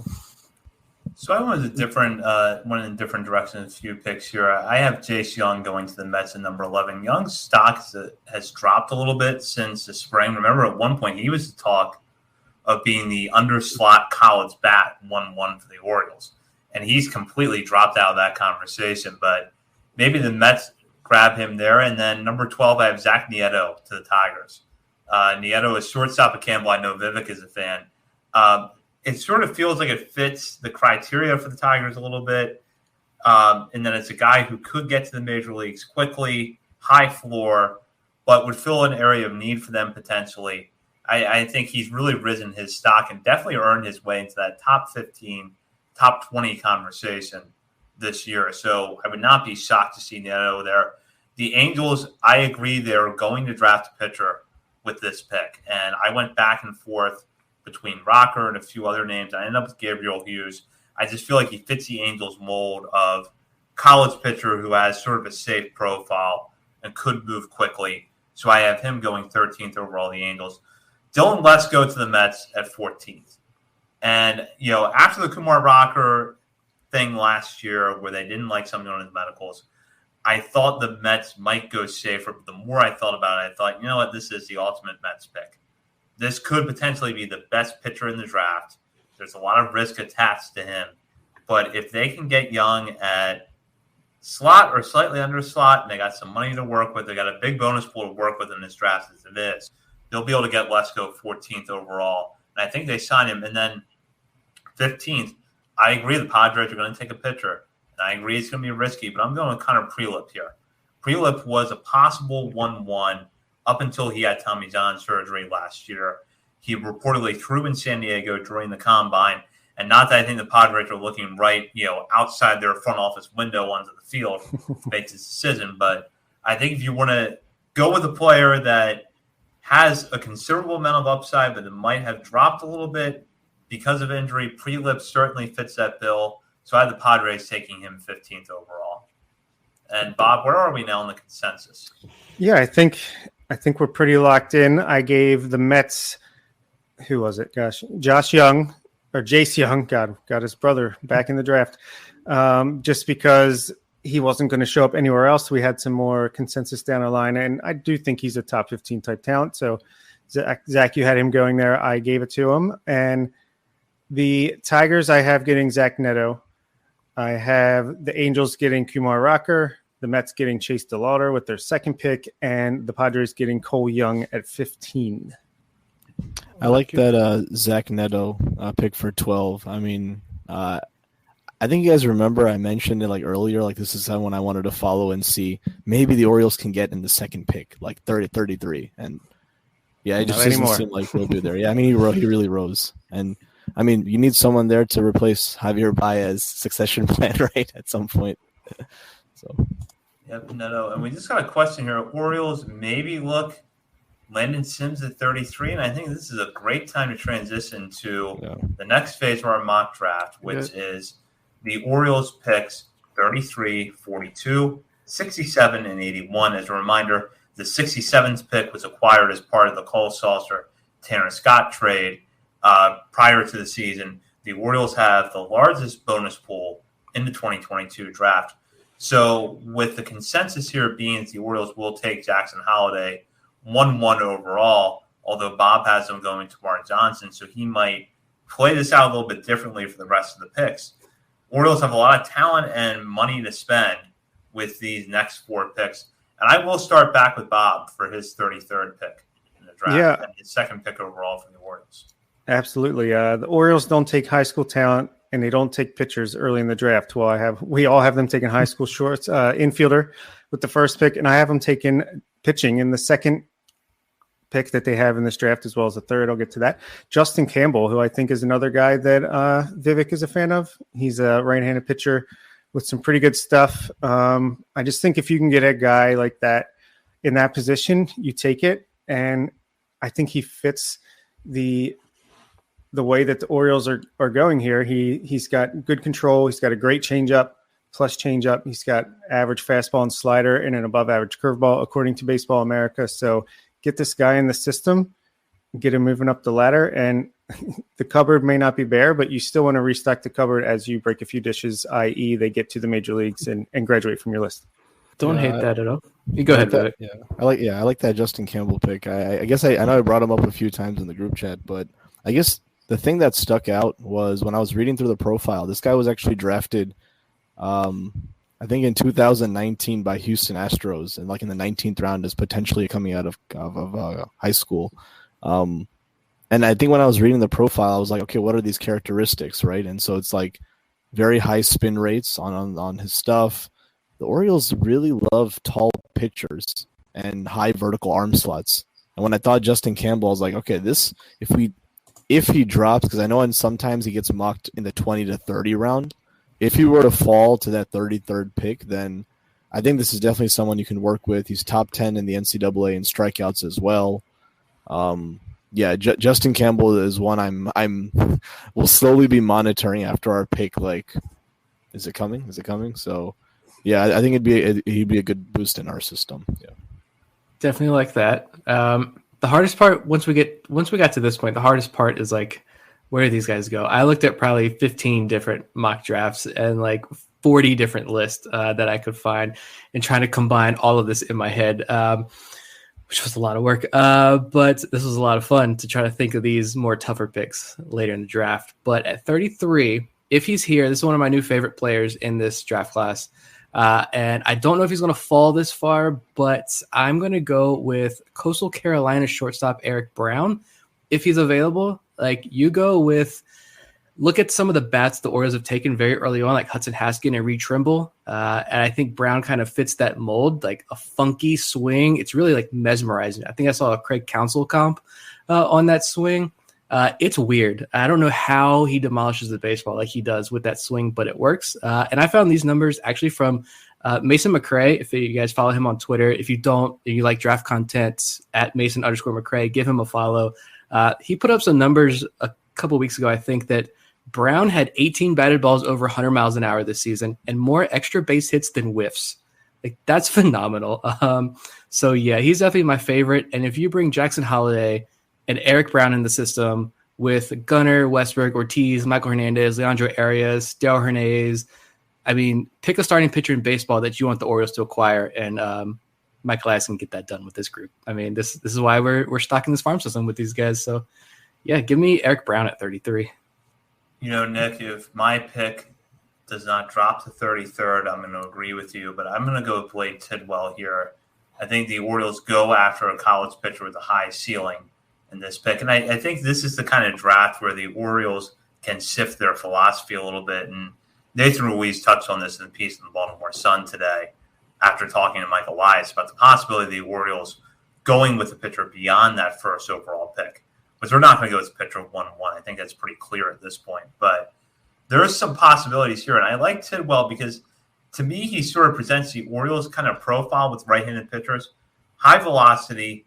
So I went in a different direction. A few picks here. I have Jace Jung going to the Mets at number 11. Young's stock has dropped a little bit since the spring. Remember, at one point he was the talk of being the underslot college bat 1-1 for the Orioles, and he's completely dropped out of that conversation. But maybe the Mets grab him there. And then number 12, I have Zach Nieto to the Tigers. Nieto is shortstop at Campbell. I know Vivek is a fan. It sort of feels like it fits the criteria for the Tigers a little bit. And then it's a guy who could get to the major leagues quickly, high floor, but would fill an area of need for them potentially. I think he's really risen his stock and definitely earned his way into that top 15, top 20 conversation this year. So I would not be shocked to see Nieto there. The Angels, I agree, they're going to draft a pitcher with this pick. And I went back and forth between Rocker and a few other names. I ended up with Gabriel Hughes. I just feel like he fits the Angels mold of college pitcher who has sort of a safe profile and could move quickly. So I have him going 13th overall, the Angels. Dylan Lesko to the Mets at 14th. And, after the Kumar Rocker thing last year where they didn't like something on his medicals, I thought the Mets might go safer. But the more I thought about it, I thought, you know what, this is the ultimate Mets pick. This could potentially be the best pitcher in the draft. There's a lot of risk attached to him. But if they can get Jung at slot or slightly under slot, and they got some money to work with, they got a big bonus pool to work with in this draft as it is, they'll be able to get Lesko 14th overall. And I think they sign him. And then 15th, I agree the Padres are going to take a pitcher. And I agree it's going to be risky, but I'm going with Connor Prelip here. Prelip was a possible 1-1 up until he had Tommy John surgery last year. He reportedly threw in San Diego during the combine. And not that I think the Padres are looking right, outside their front office window onto the field to make this decision. But I think if you want to go with a player that has a considerable amount of upside, but it might have dropped a little bit because of injury, Prelip certainly fits that bill. So I have the Padres taking him 15th overall. And Bob, where are we now in the consensus? Yeah, I think we're pretty locked in. I gave the Mets, who was it? Gosh, Jace Jung, got his brother back in the draft, just because he wasn't going to show up anywhere else. We had some more consensus down the line, and I do think he's a top 15 type talent. So Zach, you had him going there. I gave it to him. And the Tigers, I have getting Zach Neto. I have the Angels getting Kumar Rocker, the Mets getting Chase DeLauder with their second pick, and the Padres getting Cole Jung at 15. I like that Zach Neto pick for 12. I mean, I think you guys remember I mentioned it earlier, this is someone I wanted to follow and see maybe the Orioles can get in the second pick, 33. And yeah, it just doesn't seem like they'll do there. Yeah, I mean, he really rose. And I mean, you need someone there to replace Javier Baez's succession plan, right, at some point. So. Yep, no. And we just got a question here. Orioles maybe look Landon Sims at 33, and I think this is a great time to transition to the next phase of our mock draft, which is the Orioles picks 33, 42, 67, and 81. As a reminder, the 67th pick was acquired as part of the Cole Saucer Tanner Scott trade prior to the season. The Orioles have the largest bonus pool in the 2022 draft. So with the consensus here being the Orioles will take Jackson Holliday 1-1 overall, although Bob has them going to Mark Johnson, so he might play this out a little bit differently for the rest of the picks. Orioles have a lot of talent and money to spend with these next four picks. And I will start back with Bob for his 33rd pick in the draft and his second pick overall for the Orioles. Absolutely. The Orioles don't take high school talent, and they don't take pitchers early in the draft. Well, we all have them taking high school shorts, infielder with the first pick, and I have them taking pitching in the second pick that they have in this draft, as well as the third. I'll get to that. Justin Campbell, who I think is another guy that Vivek is a fan of. He's a right-handed pitcher with some pretty good stuff. I just think if you can get a guy like that in that position, you take it. And I think he fits the way that the Orioles are going here. He's got good control. He's got a great changeup, plus changeup. He's got average fastball and slider and an above average curveball, according to Baseball America. So get this guy in the system, get him moving up the ladder, and the cupboard may not be bare, but you still want to restock the cupboard as you break a few dishes, i.e. they get to the major leagues and graduate from your list. Don't hate that at all. You go ahead, Vivek. I like that Justin Campbell pick. I guess I know I brought him up a few times in the group chat, but I guess the thing that stuck out was when I was reading through the profile, this guy was actually drafted, I think in 2019 by Houston Astros, and like in the 19th round is potentially coming out of high school. And I think when I was reading the profile, I was like, okay, what are these characteristics, right? And so it's like very high spin rates on his stuff. The Orioles really love tall pitchers and high vertical arm slots. And when I thought Justin Campbell, I was like, okay, this if he drops, because I know sometimes he gets mocked in the 20 to 30 round. If he were to fall to that 33rd pick, then I think this is definitely someone you can work with. He's top 10 in the NCAA in strikeouts as well. Justin Campbell is one we'll slowly be monitoring after our pick. Like, is it coming? So. Yeah, I think he'd be a good boost in our system. Yeah, definitely like that. The hardest part once we got to this point, the hardest part is like, where do these guys go? I looked at probably 15 different mock drafts and like 40 different lists that I could find, and trying to combine all of this in my head, which was a lot of work. But this was a lot of fun to try to think of these more tougher picks later in the draft. But at 33, if he's here, this is one of my new favorite players in this draft class. And I don't know if he's going to fall this far, but I'm going to go with Coastal Carolina shortstop Eric Brown. If he's available, like you go with, look at some of the bats the Orioles have taken very early on, like Hudson Haskin and Reed Trimble. And I think Brown kind of fits that mold, like a funky swing. It's really like mesmerizing. I think I saw a Craig Counsell comp on that swing. It's weird. I don't know how he demolishes the baseball like he does with that swing, but it works. And I found these numbers actually from Mason McCray. If you guys follow him on Twitter, if you don't, and you like draft content at Mason_McCray, give him a follow. He put up some numbers a couple weeks ago. I think that Brown had 18 batted balls over 100 miles an hour this season and more extra base hits than whiffs. Like, that's phenomenal. So yeah, he's definitely my favorite. And if you bring Jackson Holliday and Eric Brown in the system with Gunnar, Westberg, Ortiz, Michael Hernandez, Leandro Arias, Darryl Hernandez, I mean, pick a starting pitcher in baseball that you want the Orioles to acquire, and Michael Elias can get that done with this group. I mean, this is why we're stocking this farm system with these guys. So, yeah, give me Eric Brown at 33. You know, Nick, if my pick does not drop to 33rd, I'm going to agree with you, but I'm going to go with Blade Tidwell here. I think the Orioles go after a college pitcher with a high ceiling in this pick. And I think this is the kind of draft where the Orioles can sift their philosophy a little bit. And Nathan Ruiz touched on this in the piece in the Baltimore Sun today after talking to Michael Elias about the possibility of the Orioles going with a pitcher beyond that first overall pick. But they're not going to go with a pitcher 1-1. I think that's pretty clear at this point. But there is some possibilities here. And I like Tidwell because, to me, he sort of presents the Orioles kind of profile with right-handed pitchers. High velocity,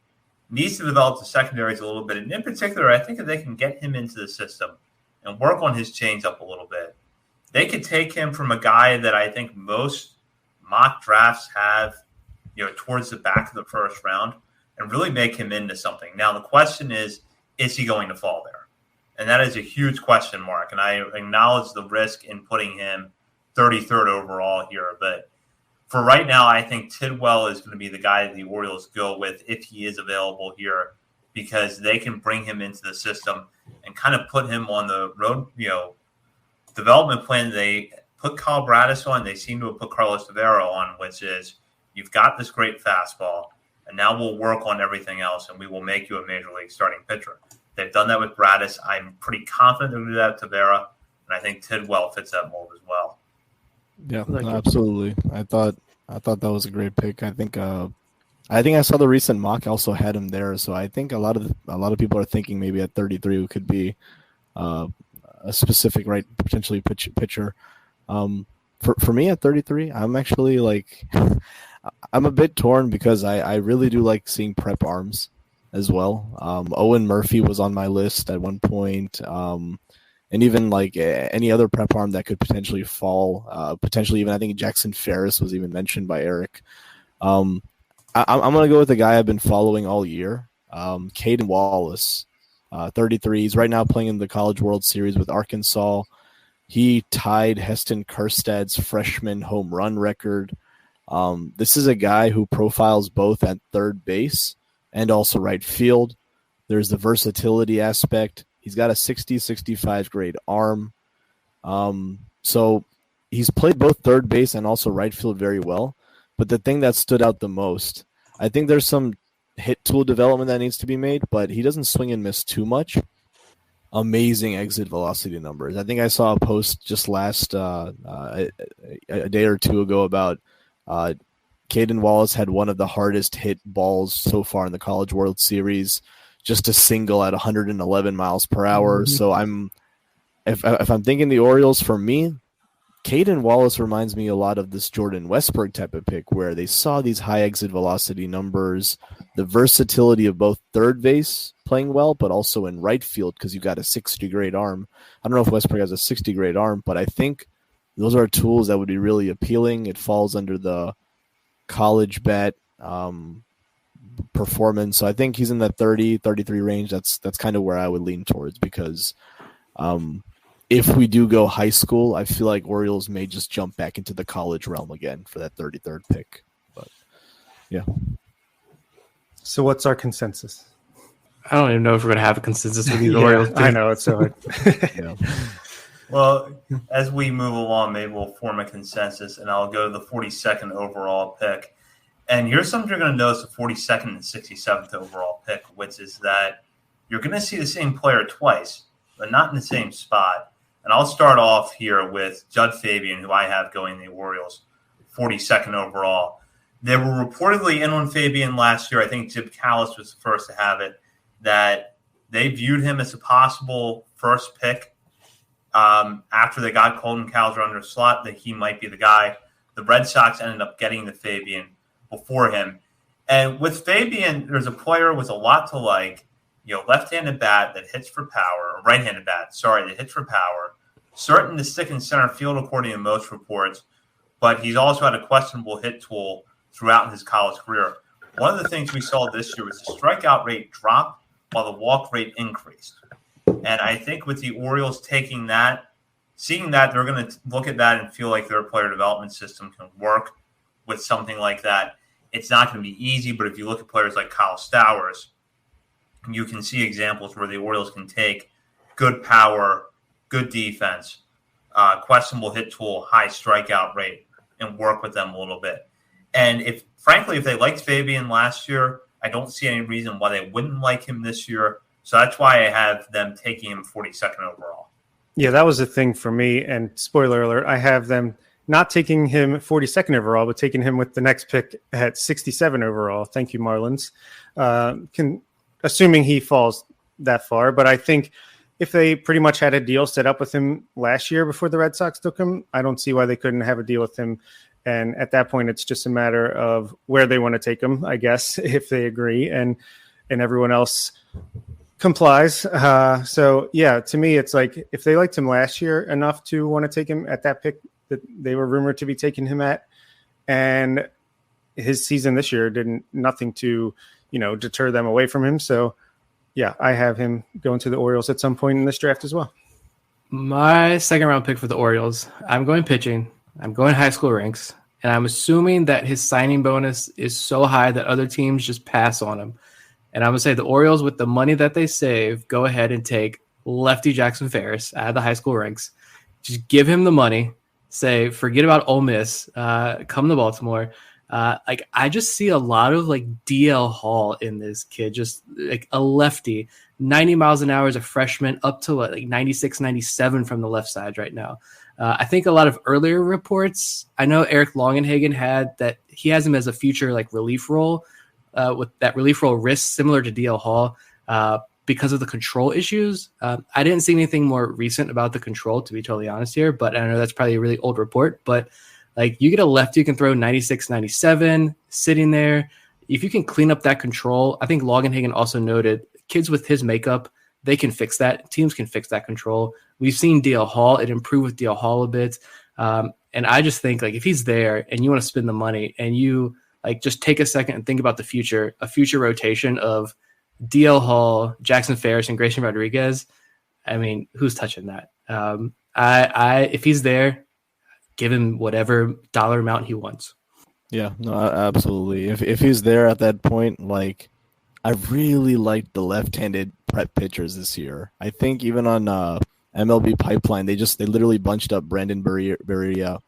needs to develop the secondaries a little bit. And in particular, I think if they can get him into the system and work on his changeup a little bit, they could take him from a guy that I think most mock drafts have, towards the back of the first round and really make him into something. Now, the question is he going to fall there? And that is a huge question mark. And I acknowledge the risk in putting him 33rd overall here. But for right now, I think Tidwell is going to be the guy that the Orioles go with if he is available here, because they can bring him into the system and kind of put him on the road, development plan they put Kyle Bradis on. They seem to have put Carlos Tavera on, which is, you've got this great fastball, and now we'll work on everything else, and we will make you a major league starting pitcher. They've done that with Bradis. I'm pretty confident they'll do that with Tavera, and I think Tidwell fits that mold as well. Yeah, absolutely. I thought that was a great pick. I think I saw the recent mock also had him there, so I think a lot of people are thinking maybe at 33 it could be a specific potentially pitcher. For me at 33, I'm actually like I'm a bit torn because I really do like seeing prep arms as well. Owen Murphy was on my list at one point. and even like any other prep arm that could potentially fall. Potentially even I think Jackson Ferris was even mentioned by Eric. I'm going to go with the guy I've been following all year, Caden Wallace, 33. He's right now playing in the College World Series with Arkansas. He tied Heston Kjerstad's freshman home run record. This is a guy who profiles both at third base and also right field. There's the versatility aspect. He's got a 60-65 grade arm. So he's played both third base and also right field very well. But the thing that stood out the most, I think there's some hit tool development that needs to be made, but he doesn't swing and miss too much. Amazing exit velocity numbers. I think I saw a post just last a day or two ago about Caden Wallace had one of the hardest hit balls so far in the College World Series, just a single at 111 miles per hour. Mm-hmm. So if I'm thinking the Orioles, for me, Caden Wallace reminds me a lot of this Jordan Westburg type of pick where they saw these high exit velocity numbers, the versatility of both third base playing well, but also in right field because you've got a 60 grade arm. I don't know if Westburg has a 60 grade arm, but I think those are tools that would be really appealing. It falls under the college bet performance. So I think he's in the 30, 33 range. That's kind of where I would lean towards because if we do go high school, I feel like Orioles may just jump back into the college realm again for that 33rd pick. But yeah. So what's our consensus? I don't even know if we're going to have a consensus with these Orioles. I know, it's so hard. Yeah. Well, as we move along, maybe we'll form a consensus, and I'll go to the 42nd overall pick. And here's something you're going to notice: the 42nd and 67th overall pick, which is that you're going to see the same player twice, but not in the same spot. And I'll start off here with Judd Fabian, who I have going the Orioles, 42nd overall. They were reportedly in on Fabian last year. I think Jim Callis was the first to have it, that they viewed him as a possible first pick after they got Colton Cowser under slot, that he might be the guy. The Red Sox ended up getting the Fabian before him. And with Fabian, there's a player with a lot to like. Left-handed bat that hits for power, or right-handed bat, that hits for power. Certain to stick in center field according to most reports, but he's also had a questionable hit tool throughout his college career. One of the things we saw this year was the strikeout rate drop while the walk rate increased. And I think with the Orioles taking that, seeing that, they're going to look at that and feel like their player development system can work with something like that. It's not going to be easy, but if you look at players like Kyle Stowers, you can see examples where the Orioles can take good power, good defense, questionable hit tool, high strikeout rate, and work with them a little bit. And if they liked Fabian last year, I don't see any reason why they wouldn't like him this year. So that's why I have them taking him 42nd overall. Yeah, that was the thing for me. And spoiler alert, I have them not taking him 42nd overall, but taking him with the next pick at 67 overall. Thank you, Marlins. Assuming he falls that far. But I think if they pretty much had a deal set up with him last year before the Red Sox took him, I don't see why they couldn't have a deal with him. And at that point, it's just a matter of where they want to take him, I guess, if they agree and everyone else complies. So, yeah, to me, it's like if they liked him last year enough to want to take him at that pick that they were rumored to be taking him at, and his season this year did nothing to deter them away from him. So, yeah, I have him going to the Orioles at some point in this draft as well. My second round pick for the Orioles, I'm going pitching. I'm going high school ranks. And I'm assuming that his signing bonus is so high that other teams just pass on him. And I'm going to say the Orioles, with the money that they save, go ahead and take lefty Jackson Ferris out of the high school ranks. Just give him the money. Say, forget about Ole Miss. Come to Baltimore. I just see a lot of DL Hall in this kid, just like a lefty, 90 miles an hour as a freshman, up to 96, 97 from the left side right now. I think a lot of earlier reports, I know Eric Longenhagen had that he has him as a future relief role, with that relief role risk similar to DL Hall because of the control issues. I didn't see anything more recent about the control, to be totally honest here, but I know that's probably a really old report, but you get a lefty, you can throw 96, 97 sitting there. If you can clean up that control, I think Longenhagen also noted kids with his makeup they can fix that. Teams can fix that control. We've seen DL Hall. It improved with DL Hall a bit. And I just think, like, if he's there and you want to spend the money and you, like, just take a second and think about the future, a future rotation of DL Hall, Jackson Ferris, and Grayson Rodriguez, I mean, who's touching that? If he's there, give him whatever dollar amount he wants. Yeah, no, absolutely. If he's there at that point, like, I really liked the left-handed prep pitchers this year. I think even on MLB Pipeline, they literally bunched up Brandon Berea,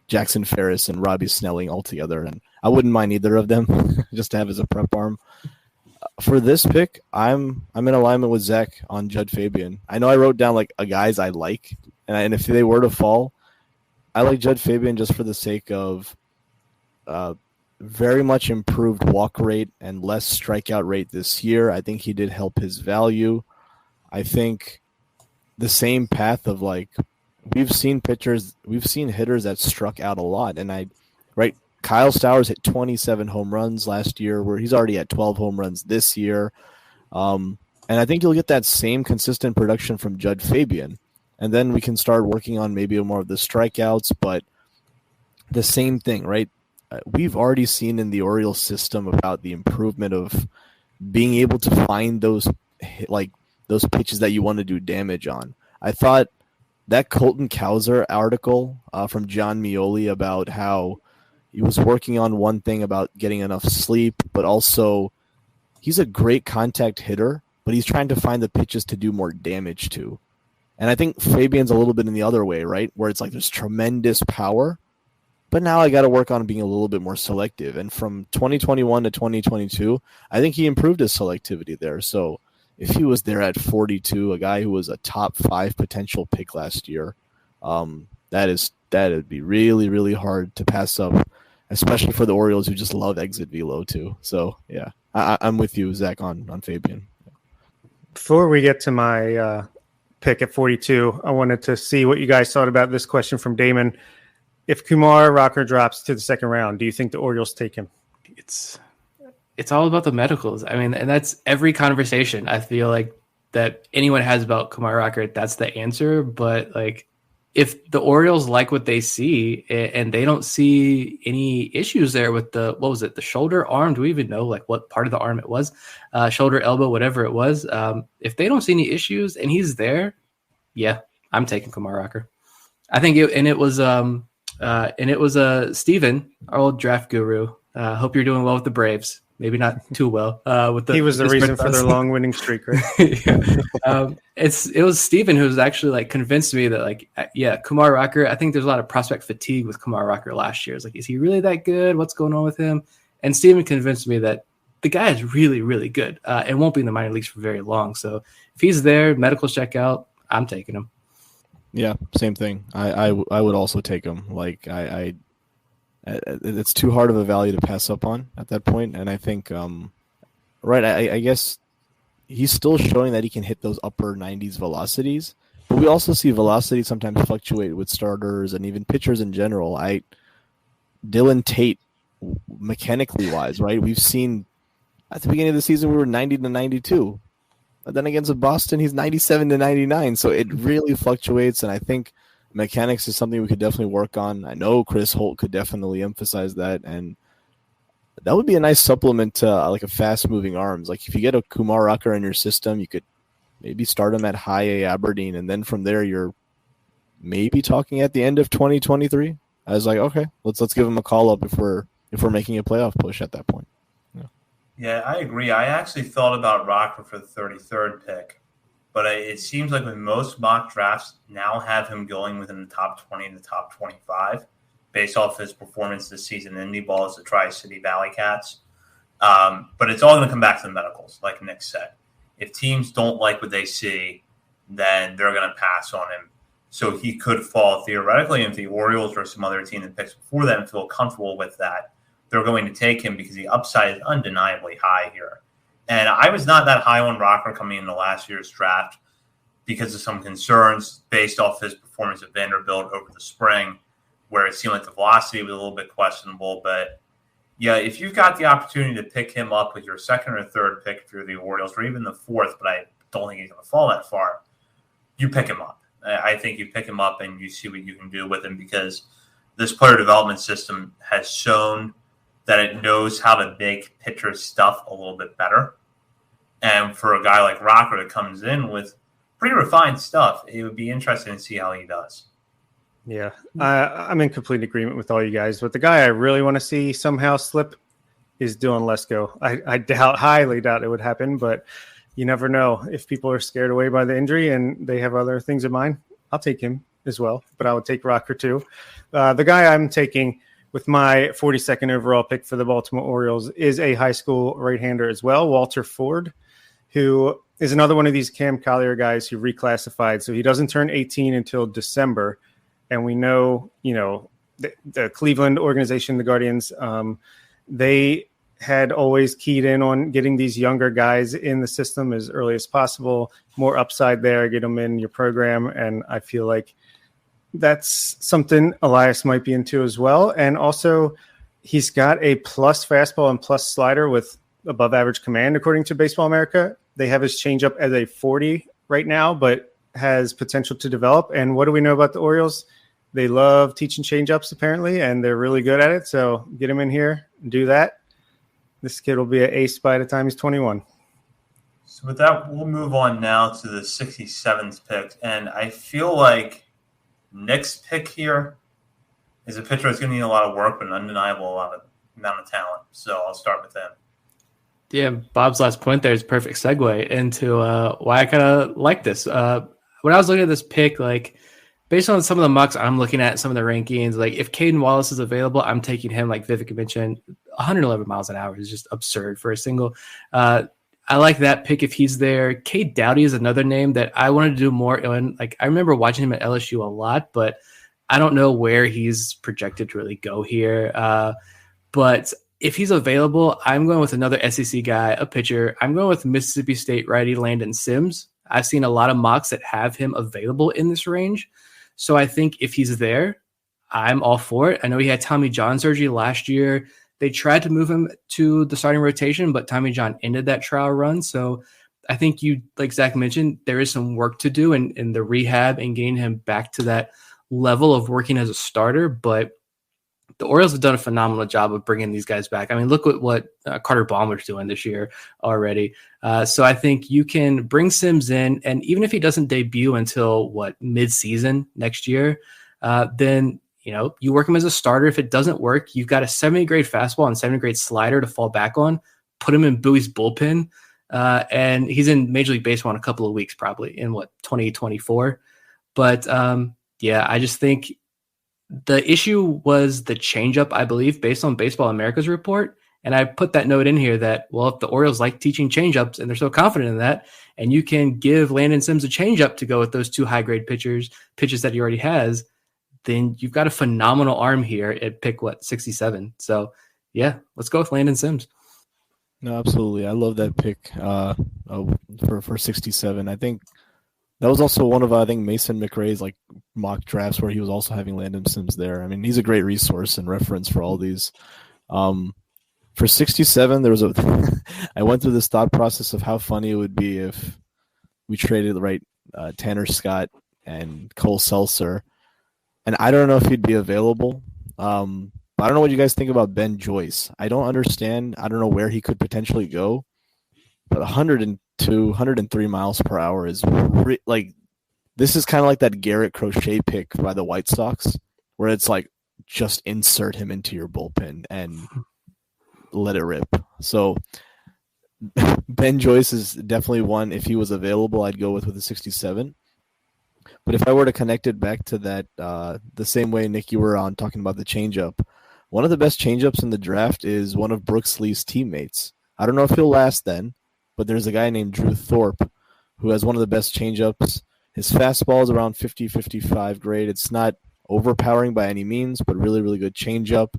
Jackson Ferris, and Robbie Snelling all together, and I wouldn't mind either of them just to have as a prep arm. For this pick, I'm in alignment with Zach on Judd Fabian. I know I wrote down like a guys I like, and if they were to fall, I like Judd Fabian just for the sake of very much improved walk rate and less strikeout rate this year. I think he did help his value. I think the same path of, like, we've seen hitters that struck out a lot, and Kyle Stowers hit 27 home runs last year, where he's already at 12 home runs this year. And I think you'll get that same consistent production from Judd Fabian. And then we can start working on maybe more of the strikeouts, but the same thing, right? We've already seen in the Orioles system about the improvement of being able to find those pitches that you want to do damage on. I thought that Colton Cowser article from John Mioli about how he was working on one thing about getting enough sleep, but also he's a great contact hitter, but he's trying to find the pitches to do more damage to. And I think Fabian's a little bit in the other way, right? Where it's like there's tremendous power, but now I got to work on being a little bit more selective. And from 2021 to 2022, I think he improved his selectivity there. So if he was there at 42, a guy who was a top 5 potential pick last year, that'd be really, really hard to pass up, especially for the Orioles who just love exit velo too. So yeah, I'm with you, Zach, on Fabian. Before we get to my pick at 42, I wanted to see what you guys thought about this question from Damon. If Kumar Rocker drops to the second round, do you think the Orioles take him? It's all about the medicals. I mean, and that's every conversation I feel like that anyone has about Kumar Rocker, that's the answer. But like, if the Orioles like what they see and they don't see any issues there with the shoulder, arm, do we even know like what part of the arm it was? Shoulder, elbow, whatever it was. If they don't see any issues and he's there, yeah, I'm taking Kumar Rocker. I think it was Steven, our old draft guru. Hope you're doing well with the Braves. Maybe not too well. He was the reason for their long winning streak, right? Yeah. It was Steven who's actually like convinced me that like, yeah, Kumar Rocker. I think there's a lot of prospect fatigue with Kumar Rocker last year. It's like, is he really that good? What's going on with him? And Steven convinced me that the guy is really, really good and won't be in the minor leagues for very long. So if he's there, medicals check out, I'm taking him. Yeah, same thing. I would also take him. Like it's too hard of a value to pass up on at that point. And I think, I guess he's still showing that he can hit those upper 90s velocities. But we also see velocity sometimes fluctuate with starters and even pitchers in general. Dylan Tate, mechanically wise, right? We've seen at the beginning of the season we were 90 to 92. But then against Boston, he's 97 to 99. So it really fluctuates. And I think mechanics is something we could definitely work on. I know Chris Holt could definitely emphasize that. And that would be a nice supplement to like a fast-moving arms. Like if you get a Kumar Rocker in your system, you could maybe start him at high A Aberdeen. And then from there, you're maybe talking at the end of 2023. I was like, okay, let's give him a call-up if we're making a playoff push at that point. Yeah, I agree. I actually thought about Rocker for the 33rd pick, but it seems like with most mock drafts now have him going within the top 20 to top 25 based off his performance this season in Indie Ball as the Tri-City Valley Cats. But it's all going to come back to the medicals, like Nick said. If teams don't like what they see, then they're going to pass on him. So he could fall theoretically if the Orioles or some other team that picks before them feel comfortable with that. They're going to take him because the upside is undeniably high here. And I was not that high on Rocker coming into last year's draft because of some concerns based off his performance at Vanderbilt over the spring, where it seemed like the velocity was a little bit questionable. But, yeah, if you've got the opportunity to pick him up with your second or third pick if you're the Orioles, or even the fourth, but I don't think he's going to fall that far. You pick him up. I think you pick him up and you see what you can do with him, because this player development system has shown that it knows how to make pitcher stuff a little bit better. And for a guy like Rocker that comes in with pretty refined stuff, it would be interesting to see how he does. Yeah, I'm in complete agreement with all you guys. But the guy I really want to see somehow slip is Dylan Lesko. I highly doubt it would happen, but you never know. If people are scared away by the injury and they have other things in mind, I'll take him as well. But I would take Rocker too. The guy I'm taking with my 42nd overall pick for the Baltimore Orioles is a high school right-hander as well, Walter Ford, who is another one of these Cam Collier guys who reclassified. So he doesn't turn 18 until December. And we know, the Cleveland organization, the Guardians, they had always keyed in on getting these younger guys in the system as early as possible, more upside there, get them in your program. And I feel like that's something Elias might be into as well. And also he's got a plus fastball and plus slider with above average command, according to Baseball America. They have his changeup as a 40 right now, but has potential to develop. And what do we know about the Orioles? They love teaching changeups apparently, and they're really good at it. So get him in here and do that. This kid will be an ace by the time he's 21. So with that, we'll move on now to the 67th pick. And I feel like Nick's pick here is a pitcher that's going to need a lot of work, but an undeniable amount of talent. So I'll start with him. Yeah, Bob's last point there is a perfect segue into why I kind of like this. When I was looking at this pick, like based on some of the mocks I'm looking at, some of the rankings, like if Caden Wallace is available, I'm taking him. Like Vivek mentioned, 111 miles an hour is just absurd for a single. I like that pick if he's there. Cade Doughty is another name that I wanted to do more on. Like I remember watching him at LSU a lot, but I don't know where he's projected to really go here. But if he's available, I'm going with another SEC guy, a pitcher. I'm going with Mississippi State righty Landon Sims. I've seen a lot of mocks that have him available in this range. So I think if he's there, I'm all for it. I know he had Tommy John surgery last year. They tried to move him to the starting rotation, but Tommy John ended that trial run. So I think like Zach mentioned, there is some work to do in the rehab and getting him back to that level of working as a starter. But the Orioles have done a phenomenal job of bringing these guys back. I mean, look at what Carter Ballmer's doing this year already. So I think you can bring Sims in, and even if he doesn't debut until mid-season next year, then you work him as a starter. If it doesn't work, you've got a 70-grade fastball and 70-grade slider to fall back on. Put him in Bowie's bullpen, and he's in Major League Baseball in a couple of weeks, probably in 2024. But I just think the issue was the changeup, I believe, based on Baseball America's report. And I put that note in here that, if the Orioles like teaching changeups and they're so confident in that, and you can give Landon Sims a changeup to go with those two high-grade pitches that he already has, then you've got a phenomenal arm here at pick 67. So yeah, let's go with Landon Sims. No, absolutely. I love that pick for 67. I think that was also one of Mason McRae's mock drafts where he was also having Landon Sims there. I mean, he's a great resource and reference for all these. For 67, there was I went through this thought process of how funny it would be if we traded Tanner Scott and Cole Seltzer. And I don't know if he'd be available. But I don't know what you guys think about Ben Joyce. I don't understand. I don't know where he could potentially go. But 102, 103 miles per hour is this is kind of like that Garrett Crochet pick by the White Sox, where it's just insert him into your bullpen and let it rip. So Ben Joyce is definitely one. If he was available, I'd go with a 67. But if I were to connect it back to that, the same way, Nick, you were on talking about the changeup, one of the best changeups in the draft is one of Brooks Lee's teammates. I don't know if he'll last then, but there's a guy named Druw Thorpe who has one of the best changeups. His fastball is around 50-55 grade. It's not overpowering by any means, but really, really good changeup.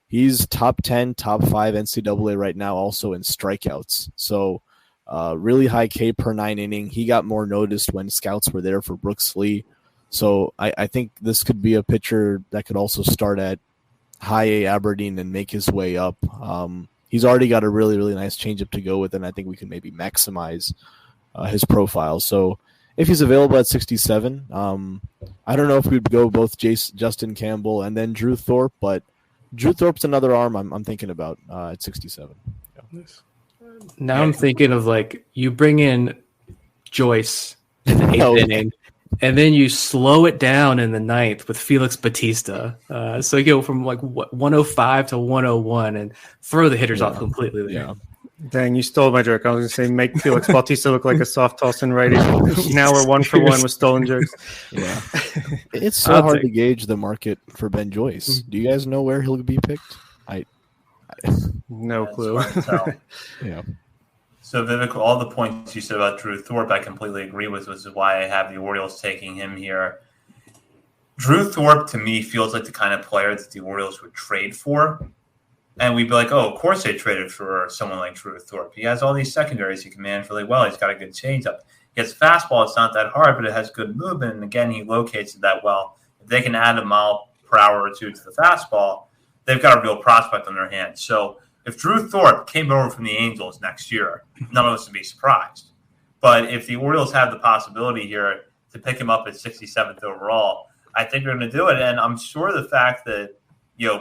He's top 10, top 5 NCAA right now, also in strikeouts. So really high K per 9 inning. He got more noticed when scouts were there for Brooks Lee. So I think this could be a pitcher that could also start at high A Aberdeen and make his way up. He's already got a really, really nice changeup to go with, and I think we can maybe maximize his profile. So if he's available at 67, I don't know if we'd go both Jace, Justin Campbell, and then Druw Thorpe, but Druw Thorpe's another arm I'm thinking about at 67. Yeah. Now I'm thinking of you bring in Joyce in the eighth inning, and then you slow it down in the ninth with Felix Batista. So you go from 105 to 101 and throw the hitters off completely there. Yeah. Dang, you stole my joke. I was going to say make Felix Bautista look like a soft tossing righty. Now we're 1 for 1 with stolen jokes. Yeah, it's so hard to gauge the market for Ben Joyce. Do you guys know where he'll be picked? No clue. Yeah. So Vivek, all the points you said about Druw Thorpe, I completely agree with, which is why I have the Orioles taking him here. Druw Thorpe, to me, feels like the kind of player that the Orioles would trade for. And we'd be like, oh, of course they traded for someone like Druw Thorpe. He has all these secondaries he can manage really well. He's got a good changeup. He has fastball. It's not that hard, but it has good movement. And again, he locates it that well. If they can add a mile per hour or two to the fastball, they've got a real prospect on their hands. So if Druw Thorpe came over from the Angels next year, none of us would be surprised. But if the Orioles have the possibility here to pick him up at 67th overall, I think they're going to do it. And I'm sure the fact that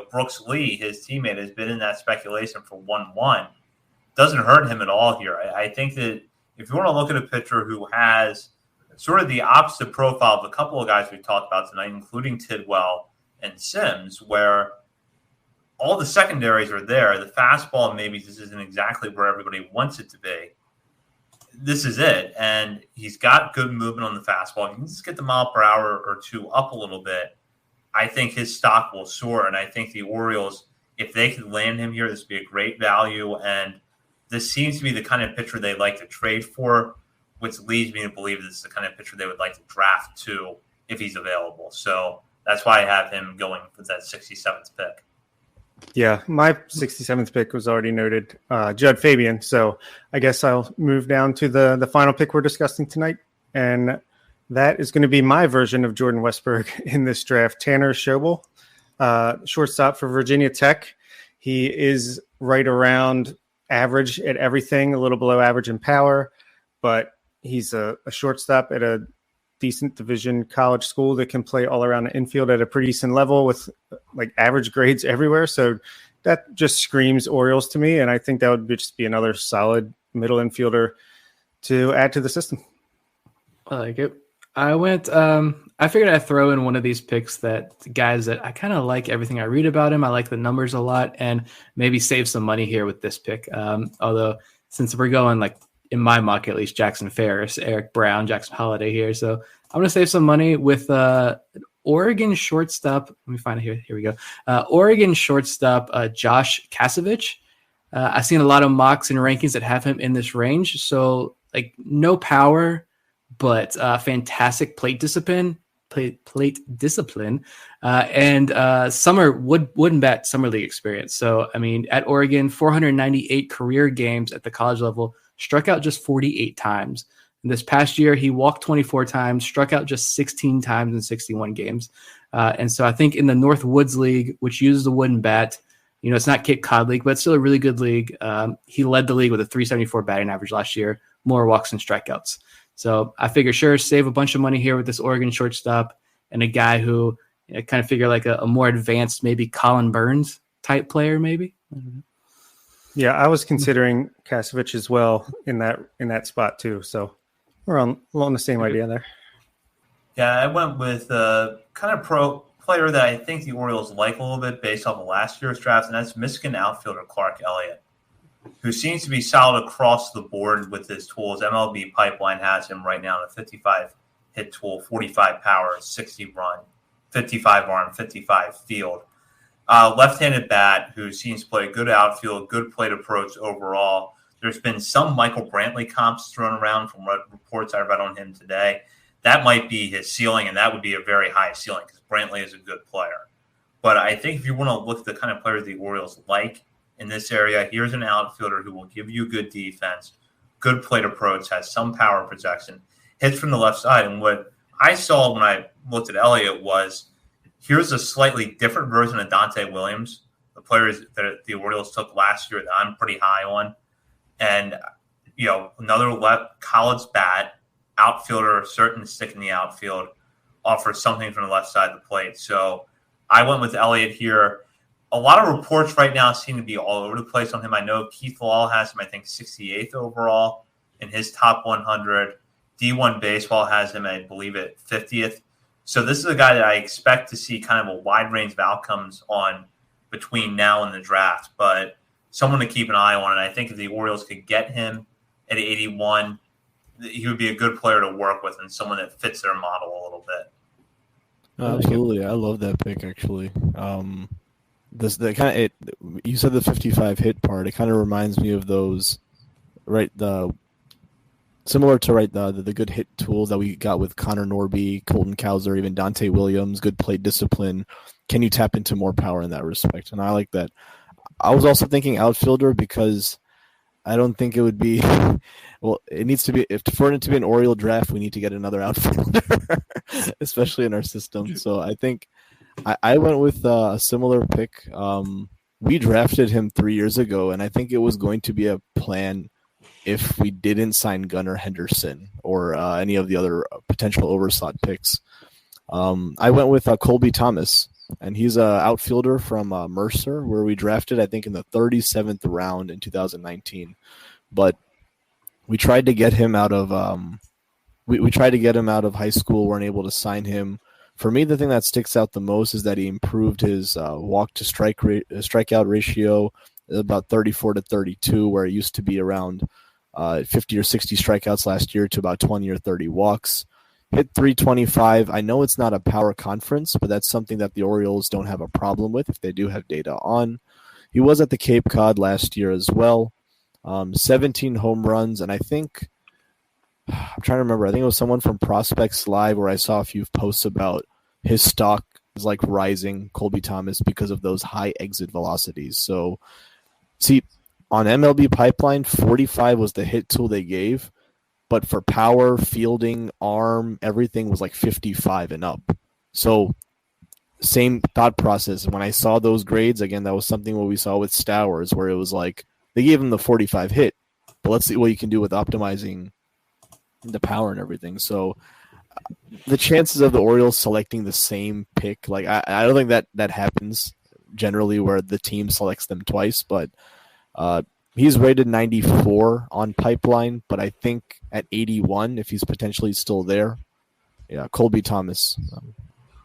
Brooks Lee, his teammate, has been in that speculation for 1-1. Doesn't hurt him at all here. I think that if you want to look at a pitcher who has sort of the opposite profile of a couple of guys we talked about tonight, including Tidwell and Sims, where all the secondaries are there, the fastball maybe this isn't exactly where everybody wants it to be. This is it. And he's got good movement on the fastball. He can just get the mile per hour or two up a little bit. I think his stock will soar, and I think the Orioles, if they could land him here, this would be a great value, and this seems to be the kind of pitcher they like to trade for, which leads me to believe this is the kind of pitcher they would like to draft too if he's available. So that's why I have him going with that 67th pick. Yeah, my 67th pick was already noted, Judd Fabian, so I guess I'll move down to the final pick we're discussing tonight, and that is going to be my version of Jordan Westburg in this draft. Tanner Schobel, shortstop for Virginia Tech. He is right around average at everything, a little below average in power, but he's a shortstop at a decent division college school that can play all around the infield at a pretty decent level with average grades everywhere. So that just screams Orioles to me. And I think that would just be another solid middle infielder to add to the system. I like it. I figured I'd throw in one of these picks that guys that I kind of like everything I read about him. I like the numbers a lot and maybe save some money here with this pick. Although since we're going in my mock, at least Jackson Ferris, Eric Brown, Jackson Holliday here. So I'm going to save some money with Oregon shortstop. Let me find it here. Here we go. Oregon shortstop, Josh Kasevich. I've seen a lot of mocks and rankings that have him in this range. So no power, but fantastic plate discipline, and summer wooden bat summer league experience. So, I mean, at Oregon, 498 career games at the college level, struck out just 48 times. And this past year, he walked 24 times, struck out just 16 times in 61 games. And so I think in the North Woods League, which uses the wooden bat, it's not Cape Cod League, but it's still a really good league. He led the league with a 374 batting average last year, more walks and strikeouts. So I figure, sure, save a bunch of money here with this Oregon shortstop and a guy who I kind of figure a more advanced, maybe Colin Burns type player, maybe. Yeah, I was considering Kasevich as well in that spot too. So we're on the same idea there. Yeah, I went with a kind of pro player that I think the Orioles like a little bit based off of last year's draft, and that's Michigan outfielder Clark Elliott, who seems to be solid across the board with his tools. MLB Pipeline has him right now in a 55 hit tool, 45 power, 60 run, 55 arm, 55 field. Left-handed bat who seems to play a good outfield, good plate approach overall. There's been some Michael Brantley comps thrown around from what reports I read on him today. That might be his ceiling, and that would be a very high ceiling because Brantley is a good player. But I think if you want to look at the kind of players the Orioles like in this area, here's an outfielder who will give you good defense, good plate approach, has some power projection, hits from the left side. And what I saw when I looked at Elliott was here's a slightly different version of Dante Williams, the players that the Orioles took last year that I'm pretty high on. And another college bat, outfielder, certain to stick in the outfield, offers something from the left side of the plate. So I went with Elliott here. A lot of reports right now seem to be all over the place on him. I know Keith Law has him, I think, 68th overall in his top 100. D1 Baseball has him, I believe, at 50th. So this is a guy that I expect to see kind of a wide range of outcomes on between now and the draft, but someone to keep an eye on. And I think if the Orioles could get him at 81, he would be a good player to work with and someone that fits their model a little bit. Absolutely. I love that pick, actually. You said the 55 hit part. It kind of reminds me of those, right? Similar to the good hit tools that we got with Connor Norby, Colton Cowser, even Dante Williams, good plate discipline. Can you tap into more power in that respect? And I like that. I was also thinking outfielder because I don't think it would be well. It needs to be for it to be an Oriole draft. We need to get another outfielder, especially in our system. So I think I went with a similar pick. We drafted him 3 years ago, and I think it was going to be a plan if we didn't sign Gunnar Henderson or any of the other potential overslot picks. I went with Colby Thomas, and he's an outfielder from Mercer, where we drafted, I think, in the 37th round in 2019. But we tried to get him out of we tried to get him out of high school. Weren't able to sign him. For me, the thing that sticks out the most is that he improved his walk to strikeout ratio about 34 to 32, where it used to be around 50 or 60 strikeouts last year to about 20 or 30 walks. Hit 325. I know it's not a power conference, but that's something that the Orioles don't have a problem with if they do have data on. He was at the Cape Cod last year as well. 17 home runs, and I think I'm trying to remember. I think it was someone from Prospects Live where I saw a few posts about his stock is like rising, Colby Thomas, because of those high exit velocities. So, see, on MLB Pipeline, 45 was the hit tool they gave, but for power, fielding, arm, everything was like 55 and up. So, same thought process. When I saw those grades, again, that was something what we saw with Stowers, where it was like they gave him the 45 hit, but let's see what you can do with optimizing the power and everything. So the chances of the Orioles selecting the same pick, like I don't think that happens generally where the team selects them twice, but he's rated 94 on Pipeline, but I think at 81, if he's potentially still there, Colby Thomas.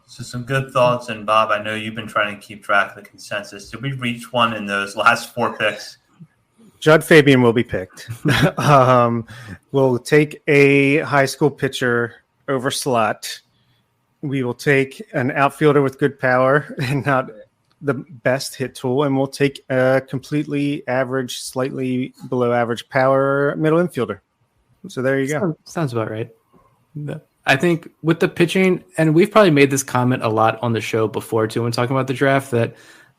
So some good thoughts. And Bob, I know you've been trying to keep track of the consensus. Did we reach one in those last four picks? Judd Fabian will be picked. We'll take a high school pitcher over slot. We will take an outfielder with good power and not the best hit tool, and we'll take a completely average, slightly below average power middle infielder. So there you go. Sounds about right. I think with the pitching, and we've probably made this comment a lot on the show before too when talking about the draft, that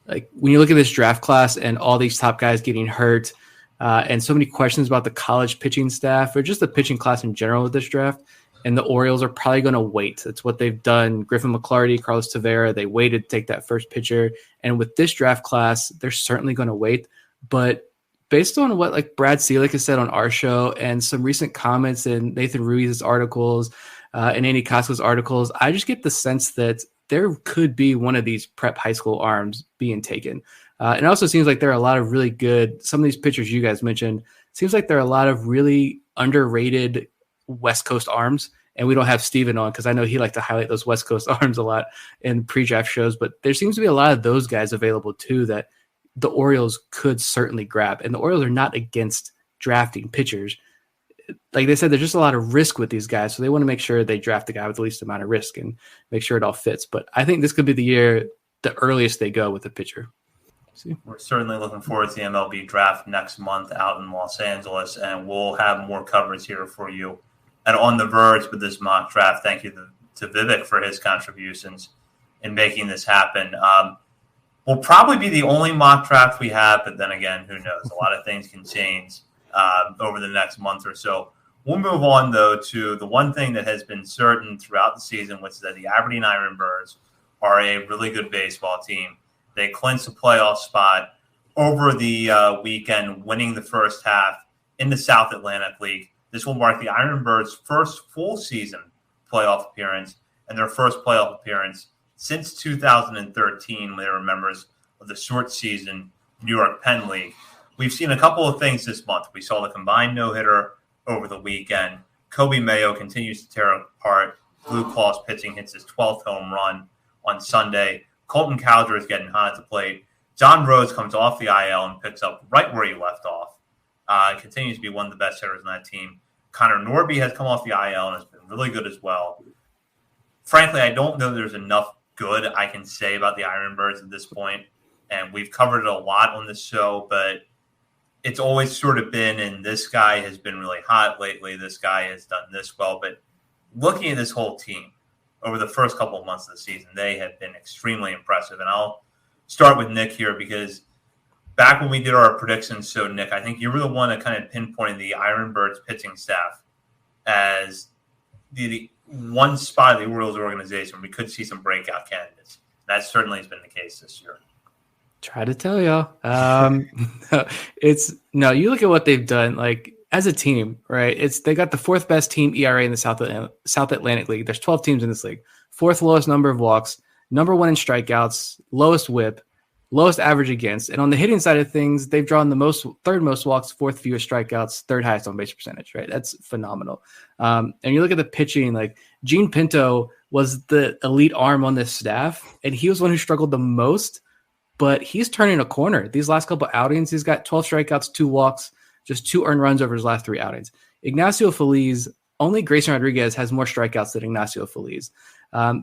like when you look at this draft class and all these top guys getting hurt, and so many questions about the college pitching staff or just the pitching class in general with this draft. And the Orioles are probably going to wait. That's what they've done. Griffin McClarty, Carlos Tavera, they waited to take that first pitcher. And with this draft class, they're certainly going to wait. But based on what like Brad Selick has said on our show and some recent comments in Nathan Ruiz's articles and Andy Costco's articles, I just get the sense that there could be one of these prep high school arms being taken. It also seems like there are a lot of really good, some of these pitchers you guys mentioned, seems like there are a lot of really underrated West Coast arms. And we don't have Steven on because I know he liked to highlight those West Coast arms a lot in pre-draft shows. But there seems to be a lot of those guys available too that the Orioles could certainly grab. And the Orioles are not against drafting pitchers. Like they said, there's just a lot of risk with these guys. So they want to make sure they draft the guy with the least amount of risk and make sure it all fits. But I think this could be the year, the earliest they go with a pitcher. See? We're certainly looking forward to the MLB draft next month out in Los Angeles, and we'll have more coverage here for you. And on the Verge with this mock draft, thank you to Vivek for his contributions in making this happen. We'll probably be the only mock draft we have, but then again, who knows? A lot of things can change over the next month or so. We'll move on, though, to the one thing that has been certain throughout the season, which is that the Aberdeen Ironbirds are a really good baseball team. They clinched a playoff spot over the weekend, winning the first half in the South Atlantic League. This will mark the Ironbirds' first full season playoff appearance and their first playoff appearance since 2013, when they were members of the short season New York Penn League. We've seen a couple of things this month. We saw the combined no-hitter over the weekend. Kobe Mayo continues to tear apart. Blue Claws pitching hits his 12th home run on Sunday. Colton Cowser is getting hot at the plate. John Rhodes comes off the IL and picks up right where he left off. Continues to be one of the best hitters on that team. Connor Norby has come off the IL and has been really good as well. Frankly, I don't know there's enough good I can say about the Ironbirds at this point. And we've covered it a lot on this show, but it's always sort of been, and this guy has been really hot lately. This guy has done this well. But looking at this whole team over the first couple of months of the season, they have been extremely impressive. And I'll start with Nick here, because back when we did our predictions, so Nick, I think you were the one that kind of pinpointed the Ironbirds pitching staff as the one spot of the Orioles organization we could see some breakout candidates. That certainly has been the case this year. Try to tell y'all. You look at what they've done, like as a team, right? They got the fourth best team ERA in the South Atlantic League. There's 12 teams in this league. Fourth lowest number of walks, number one in strikeouts, lowest whip, lowest average against. And on the hitting side of things, they've drawn the third most walks, fourth fewest strikeouts, third highest on base percentage, right? That's phenomenal. And you look at the pitching, like Gene Pinto was the elite arm on this staff, and he was one who struggled the most. But he's turning a corner. These last couple outings, he's got 12 strikeouts, 2 walks, just 2 earned runs over his last 3 outings. Ignacio Feliz, only Grayson Rodriguez has more strikeouts than Ignacio Feliz.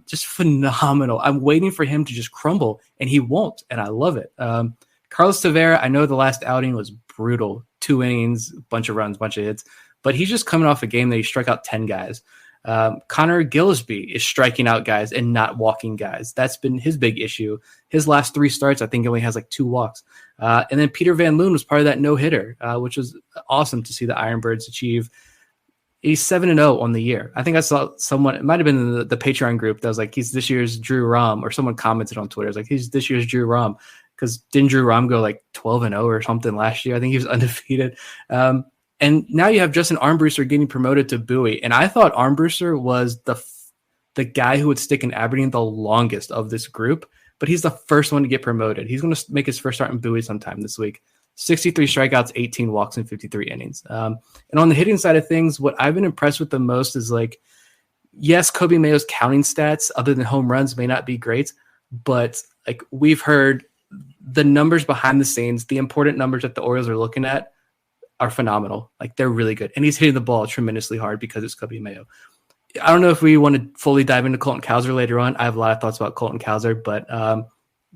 Just phenomenal. I'm waiting for him to just crumble, and he won't, and I love it. Carlos Tavera, I know the last outing was brutal. 2 innings, bunch of runs, bunch of hits. But he's just coming off a game that he struck out 10 guys. Connor Gillespie is striking out guys and not walking guys. That's been his big issue. His last 3 starts, I think he only has like 2 walks. And then Peter Van Loon was part of that no-hitter, which was awesome to see the Ironbirds achieve. He's 7-0 on the year. I think I saw someone, it might have been in the Patreon group that was like, he's this year's Druw Rom, or someone commented on Twitter. It's like, he's this year's Druw Rom. Because didn't Druw Rom go like 12-0 or something last year? I think he was undefeated. And now you have Justin Armbruster getting promoted to Bowie. And I thought Armbruster was the guy who would stick in Aberdeen the longest of this group, but he's the first one to get promoted. He's going to make his first start in Bowie sometime this week. 63 strikeouts, 18 walks in 53 innings. And on the hitting side of things, what I've been impressed with the most is like, yes, Kobe Mayo's counting stats other than home runs may not be great, but like we've heard the numbers behind the scenes, the important numbers that the Orioles are looking at are phenomenal. Like they're really good. And he's hitting the ball tremendously hard because it's Kobe Mayo. I don't know if we want to fully dive into Colton Cowser later on. I have a lot of thoughts about Colton Cowser, but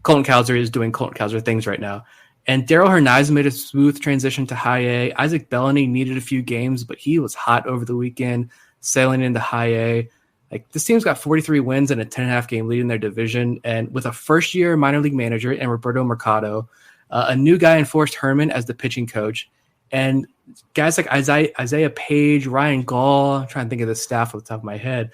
Colton Cowser is doing Colton Cowser things right now. And Daryl Hernaiz made a smooth transition to high A. Isaac Bellany needed a few games, but he was hot over the weekend, sailing into high A. Like this team's got 43 wins and a 10.5 game lead in their division. And with a first-year minor league manager and Roberto Mercado, a new guy in Forrest Herman as the pitching coach, and guys like Isaiah Page, Ryan Gall, I'm trying to think of the staff off the top of my head,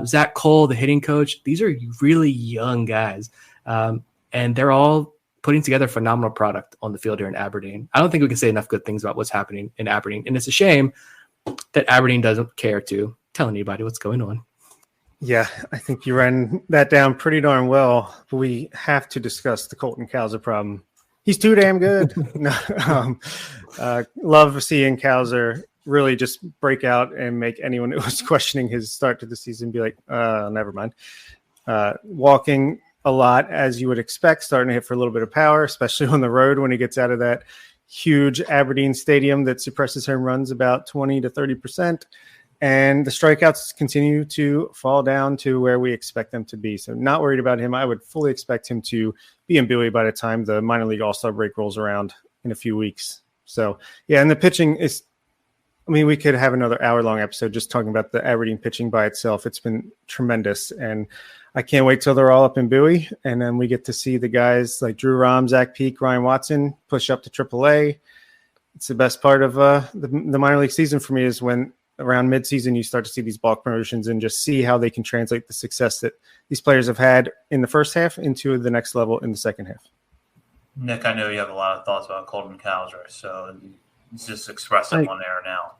Zach Cole, the hitting coach. These are really young guys, and they're all putting together a phenomenal product on the field here in Aberdeen. I don't think we can say enough good things about what's happening in Aberdeen, and it's a shame that Aberdeen doesn't care to tell anybody what's going on. Yeah, I think you ran that down pretty darn well. But we have to discuss the Colton Cowser problem. He's too damn good. Love seeing Cowser really just break out and make anyone who was questioning his start to the season be like, never mind. Walking a lot, as you would expect, starting to hit for a little bit of power, especially on the road when he gets out of that huge Aberdeen stadium that suppresses home runs about 20 to 30%. And the strikeouts continue to fall down to where we expect them to be. So not worried about him. I would fully expect him to be in Bowie by the time the minor league all-star break rolls around in a few weeks. So, yeah, and the pitching is, I mean, we could have another hour-long episode just talking about the Aberdeen pitching by itself. It's been tremendous. And I can't wait till they're all up in Bowie. And then we get to see the guys like Druw Rom, Zach Peak, Ryan Watson push up to AAA. It's the best part of the minor league season for me is when around midseason, you start to see these bulk promotions and just see how they can translate the success that these players have had in the first half into the next level in the second half. Nick, I know you have a lot of thoughts about Colton Cowser, so just express it on air now.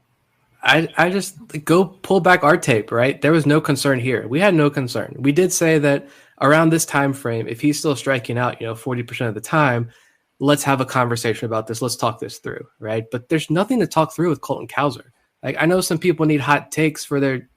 I just go pull back our tape, right? There was no concern here. We had no concern. We did say that around this time frame, if he's still striking out, 40% of the time, let's have a conversation about this. Let's talk this through, right? But there's nothing to talk through with Colton Cowser. Like, I know some people need hot takes for their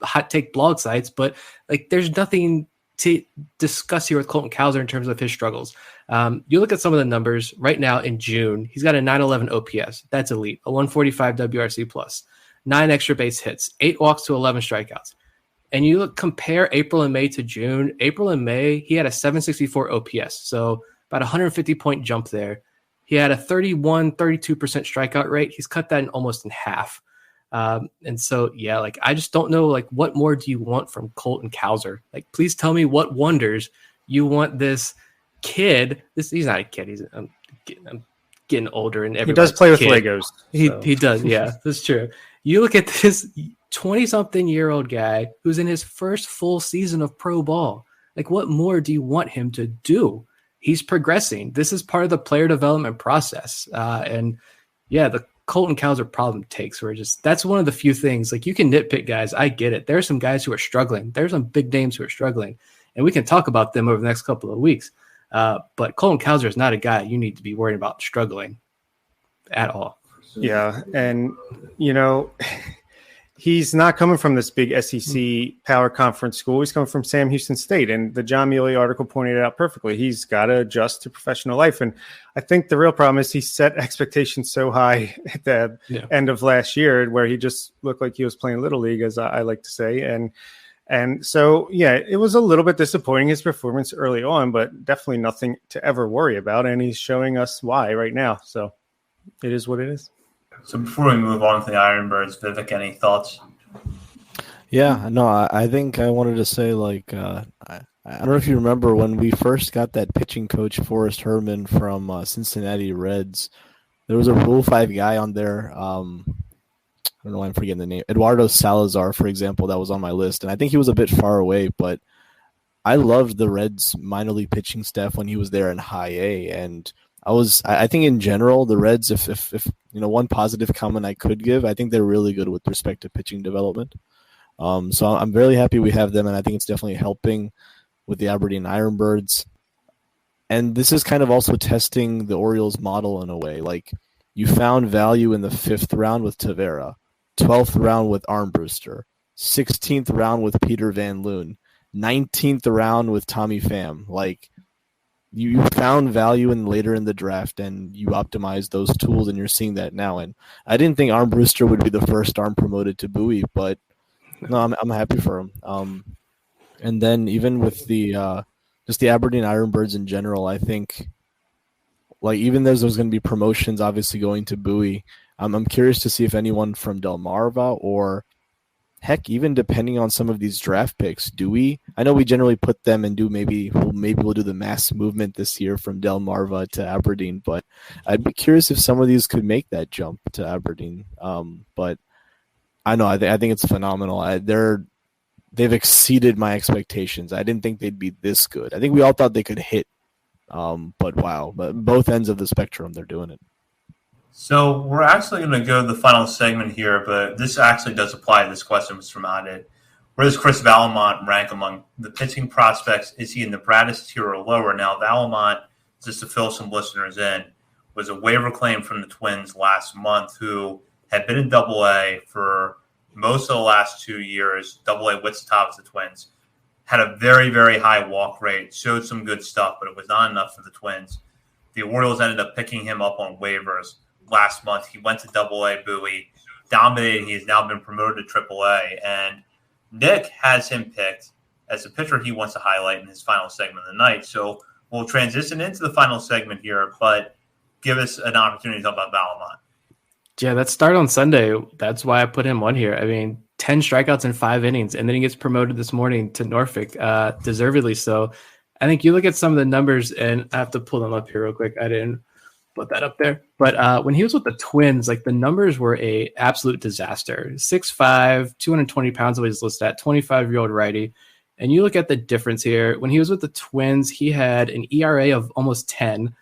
hot take blog sites, but like, there's nothing to discuss here with Colton Cowser in terms of his struggles. You look at some of the numbers right now in June, he's got a 911 OPS. That's elite. A 145 WRC plus, 9 extra base hits, 8 walks to 11 strikeouts. And you compare April and May to June. April and May, he had a 764 OPS. So about 150 point jump there. He had a 32% strikeout rate. He's cut that almost in half. And so, yeah, like, I just don't know, like, what more do you want from Colton Cowser? Like, please tell me what wonders you want this kid. He's not a kid. I'm getting older, and he does play with Legos. He does. Yeah, that's true. You look at this 20-something-year-old guy who's in his first full season of pro ball. Like, what more do you want him to do? He's progressing. This is part of the player development process. And yeah, the Colton Cowser problem takes where that's one of the few things, like, you can nitpick guys. I get it. There are some guys who are struggling. There's some big names who are struggling, and we can talk about them over the next couple of weeks. But Colton Cowser is not a guy you need to be worried about struggling at all. Yeah. And, he's not coming from this big SEC power conference school. He's coming from Sam Houston State. And the John Muley article pointed it out perfectly. He's got to adjust to professional life. And I think the real problem is he set expectations so high at the end of last year where he just looked like he was playing Little League, as I like to say. And so, yeah, it was a little bit disappointing, his performance early on, but definitely nothing to ever worry about. And he's showing us why right now. So it is what it is. So before we move on to the Ironbirds, Vivek, any thoughts? Yeah, no, I think I wanted to say, like, I don't know if you remember when we first got that pitching coach, Forrest Herman, from Cincinnati Reds. There was a Rule 5 guy on there. I don't know why I'm forgetting the name. Eduardo Salazar, for example, that was on my list. And I think he was a bit far away, but I loved the Reds minor league pitching staff when he was there in high A. And I think in general, the Reds, if one positive comment I could give, I think they're really good with respect to pitching development. So I'm very happy we have them, and I think it's definitely helping with the Aberdeen Ironbirds. And this is kind of also testing the Orioles model in a way. Like, you found value in the 5th round with Tavera, 12th round with Armbruster, 16th round with Peter Van Loon, 19th round with Tommy Pham. Like, you found value later in the draft, and you optimized those tools, and you're seeing that now. And I didn't think Armbruster would be the first arm promoted to Bowie, but no, I'm happy for him. And then even with the just the Aberdeen Ironbirds in general, I think, like, even though there's going to be promotions obviously going to Bowie, I'm curious to see if anyone from Delmarva, or heck, even depending on some of these draft picks, I know we generally put them and maybe we'll do the mass movement this year from Delmarva to Aberdeen, but I'd be curious if some of these could make that jump to Aberdeen. But I know, I think it's phenomenal. They've exceeded my expectations. I didn't think they'd be this good. I think we all thought they could hit, but wow, but both ends of the spectrum, they're doing it. So we're actually going to go to the final segment here, but this actually does apply. This question was from Audit. Where does Chris Vallimont rank among the pitching prospects? Is he in the Bradis tier or lower? Now, Vallimont, just to fill some listeners in, was a waiver claim from the Twins last month, who had been in Double-A for most of the last 2 years. Double-A Wichita was the Twins. Had a very, very high walk rate, showed some good stuff, but it was not enough for the Twins. The Orioles ended up picking him up on waivers last month. He went to Double-A Bowie, dominated. He has now been promoted to Triple-A, and Nick has him picked as a pitcher he wants to highlight in his final segment of the night. So we'll transition into the final segment here, but give us an opportunity to talk about Vallimont. Yeah, that start on Sunday, that's why I put him on here. I mean, 10 strikeouts in 5 innings, and then he gets promoted this morning to Norfolk, deservedly so. I think you look at some of the numbers, and I have to pull them up here real quick. I didn't put that up there. But when he was with the Twins, like, the numbers were a absolute disaster. 6'5", 220 pounds, what he's listed at, 25-year-old righty. And you look at the difference here. When he was with the Twins, he had an ERA of almost 10,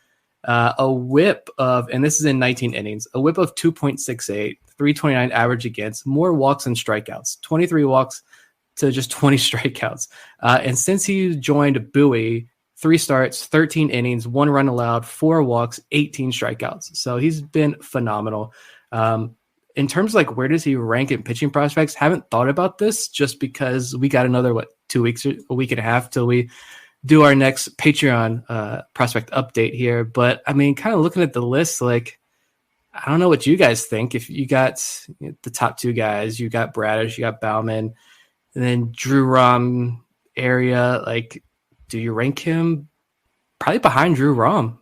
a whip of, and this is in 19 innings, a whip of 2.68, 329 average against, more walks and strikeouts, 23 walks to just 20 strikeouts. And since he joined Bowie, 3 starts, 13 innings, 1 run allowed, 4 walks, 18 strikeouts. So he's been phenomenal. In terms of like where does he rank in pitching prospects, haven't thought about this just because we got another 2 weeks or a week and a half till we do our next Patreon prospect update here. But I mean, kind of looking at the list, like I don't know what you guys think. If you got the top 2 guys, you got Bradish, you got Bauman, and then Druw Rom area, like do you rank him probably behind Druw Rom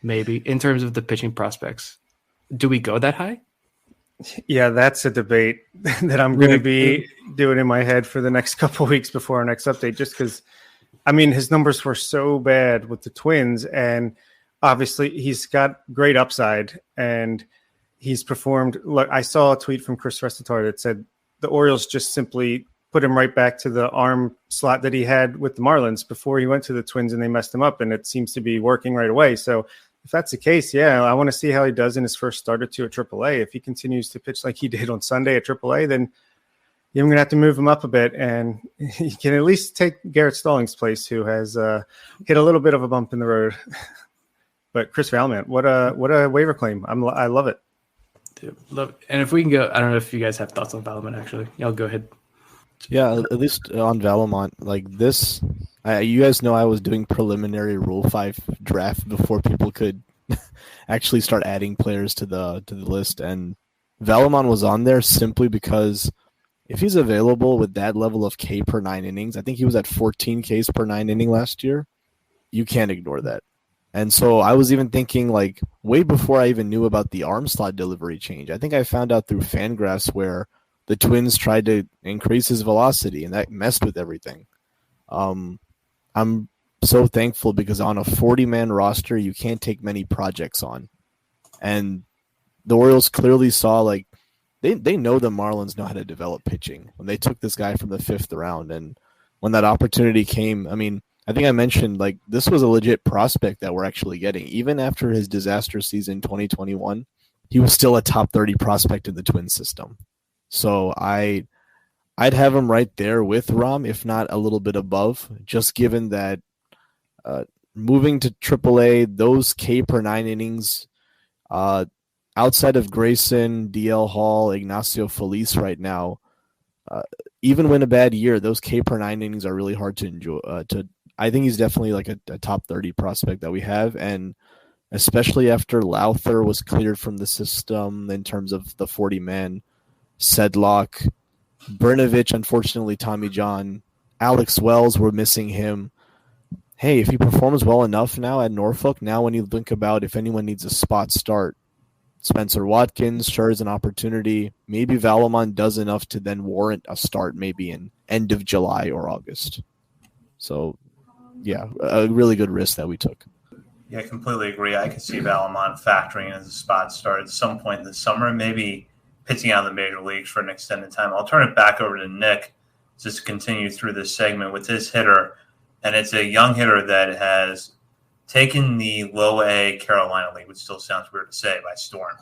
maybe in terms of the pitching prospects? Do we go that high? Yeah, that's a debate that I'm going to be doing in my head for the next couple of weeks before our next update, just because, I mean, his numbers were so bad with the Twins, and obviously he's got great upside, and he's performed. Look, I saw a tweet from Chris Restatore that said the Orioles just simply put him right back to the arm slot that he had with the Marlins before he went to the Twins, and they messed him up, and it seems to be working right away. So if that's the case, yeah, I want to see how he does in his first start or 2 at AAA. If he continues to pitch like he did on Sunday at AAA, then you're going to have to move him up a bit, and you can at least take Garrett Stallings' place, who has hit a little bit of a bump in the road. But Chris Valmont, what a waiver claim! I love it. Dude, love it. And if we can go, I don't know if you guys have thoughts on Valmont. Actually, y'all go ahead. Yeah, at least on Valmont, like this. You guys know I was doing preliminary Rule 5 draft before people could actually start adding players to the list, and Valmont was on there simply because if he's available with that level of K per 9 innings, I think he was at 14 Ks per 9 inning last year. You can't ignore that. And so I was even thinking, like, way before I even knew about the arm slot delivery change. I think I found out through Fangraphs where the Twins tried to increase his velocity, and that messed with everything. I'm so thankful because on a 40-man roster, you can't take many projects on. And the Orioles clearly saw, like, they know the Marlins know how to develop pitching when they took this guy from the 5th round. And when that opportunity came, I mean, I think I mentioned, like, this was a legit prospect that we're actually getting. Even after his disaster season 2021, he was still a top 30 prospect in the Twins system. So I'd have him right there with Rom, if not a little bit above, just given that moving to AAA, those K per 9 innings, outside of Grayson, DL Hall, Ignacio Feliz right now, even when a bad year, those K per 9 innings are really hard to enjoy. I think he's definitely like a top 30 prospect that we have, and especially after Lowther was cleared from the system in terms of the 40-man, Sedlock, Brnovich, unfortunately, Tommy John, Alex Wells, we're missing him. Hey, if he performs well enough now at Norfolk, now when you think about if anyone needs a spot start, Spencer Watkins sure is an opportunity. Maybe Valmont does enough to then warrant a start maybe in end of July or August. So, yeah, a really good risk that we took. Yeah, I completely agree. I could see Valmont factoring in as a spot start at some point in the summer, maybe pitching out of the major leagues for an extended time. I'll turn it back over to Nick just to continue through this segment with his hitter. And it's a young hitter that has taken the low A Carolina League, which still sounds weird to say, by storm.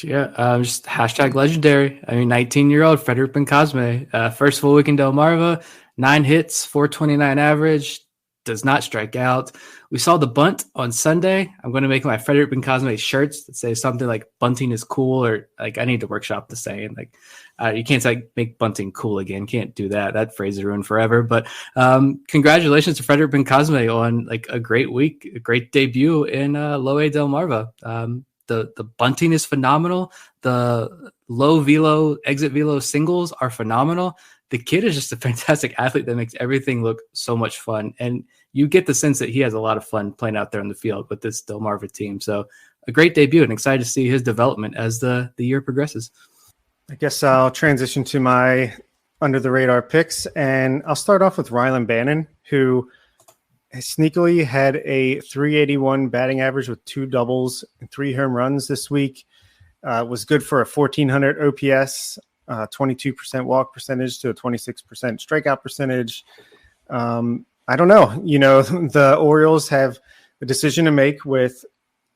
Yeah, just hashtag legendary. I mean, 19-year-old Frederick Bencosme, first full week in Delmarva, 9 hits, 429 average, does not strike out. We saw the bunt on Sunday. I'm going to make my Frederick Bencosme shirts that say something like bunting is cool, or like I need to workshop the saying. Like you can't say make bunting cool again. Can't do that. That phrase is ruined forever. But congratulations to Frederick Bencosme on like a great week, a great debut in Low A Delmarva. The bunting is phenomenal. The low velo, exit velo singles are phenomenal. The kid is just a fantastic athlete that makes everything look so much fun. And you get the sense that he has a lot of fun playing out there on the field with this Delmarva team. So a great debut, and excited to see his development as the year progresses. I guess I'll transition to my under the radar picks, and I'll start off with Rylan Bannon, who sneakily had a 381 batting average with 2 doubles and 3 home runs this week. Was good for a 1,400 OPS, 22% walk percentage to a 26% strikeout percentage. I don't know. You know, the Orioles have a decision to make with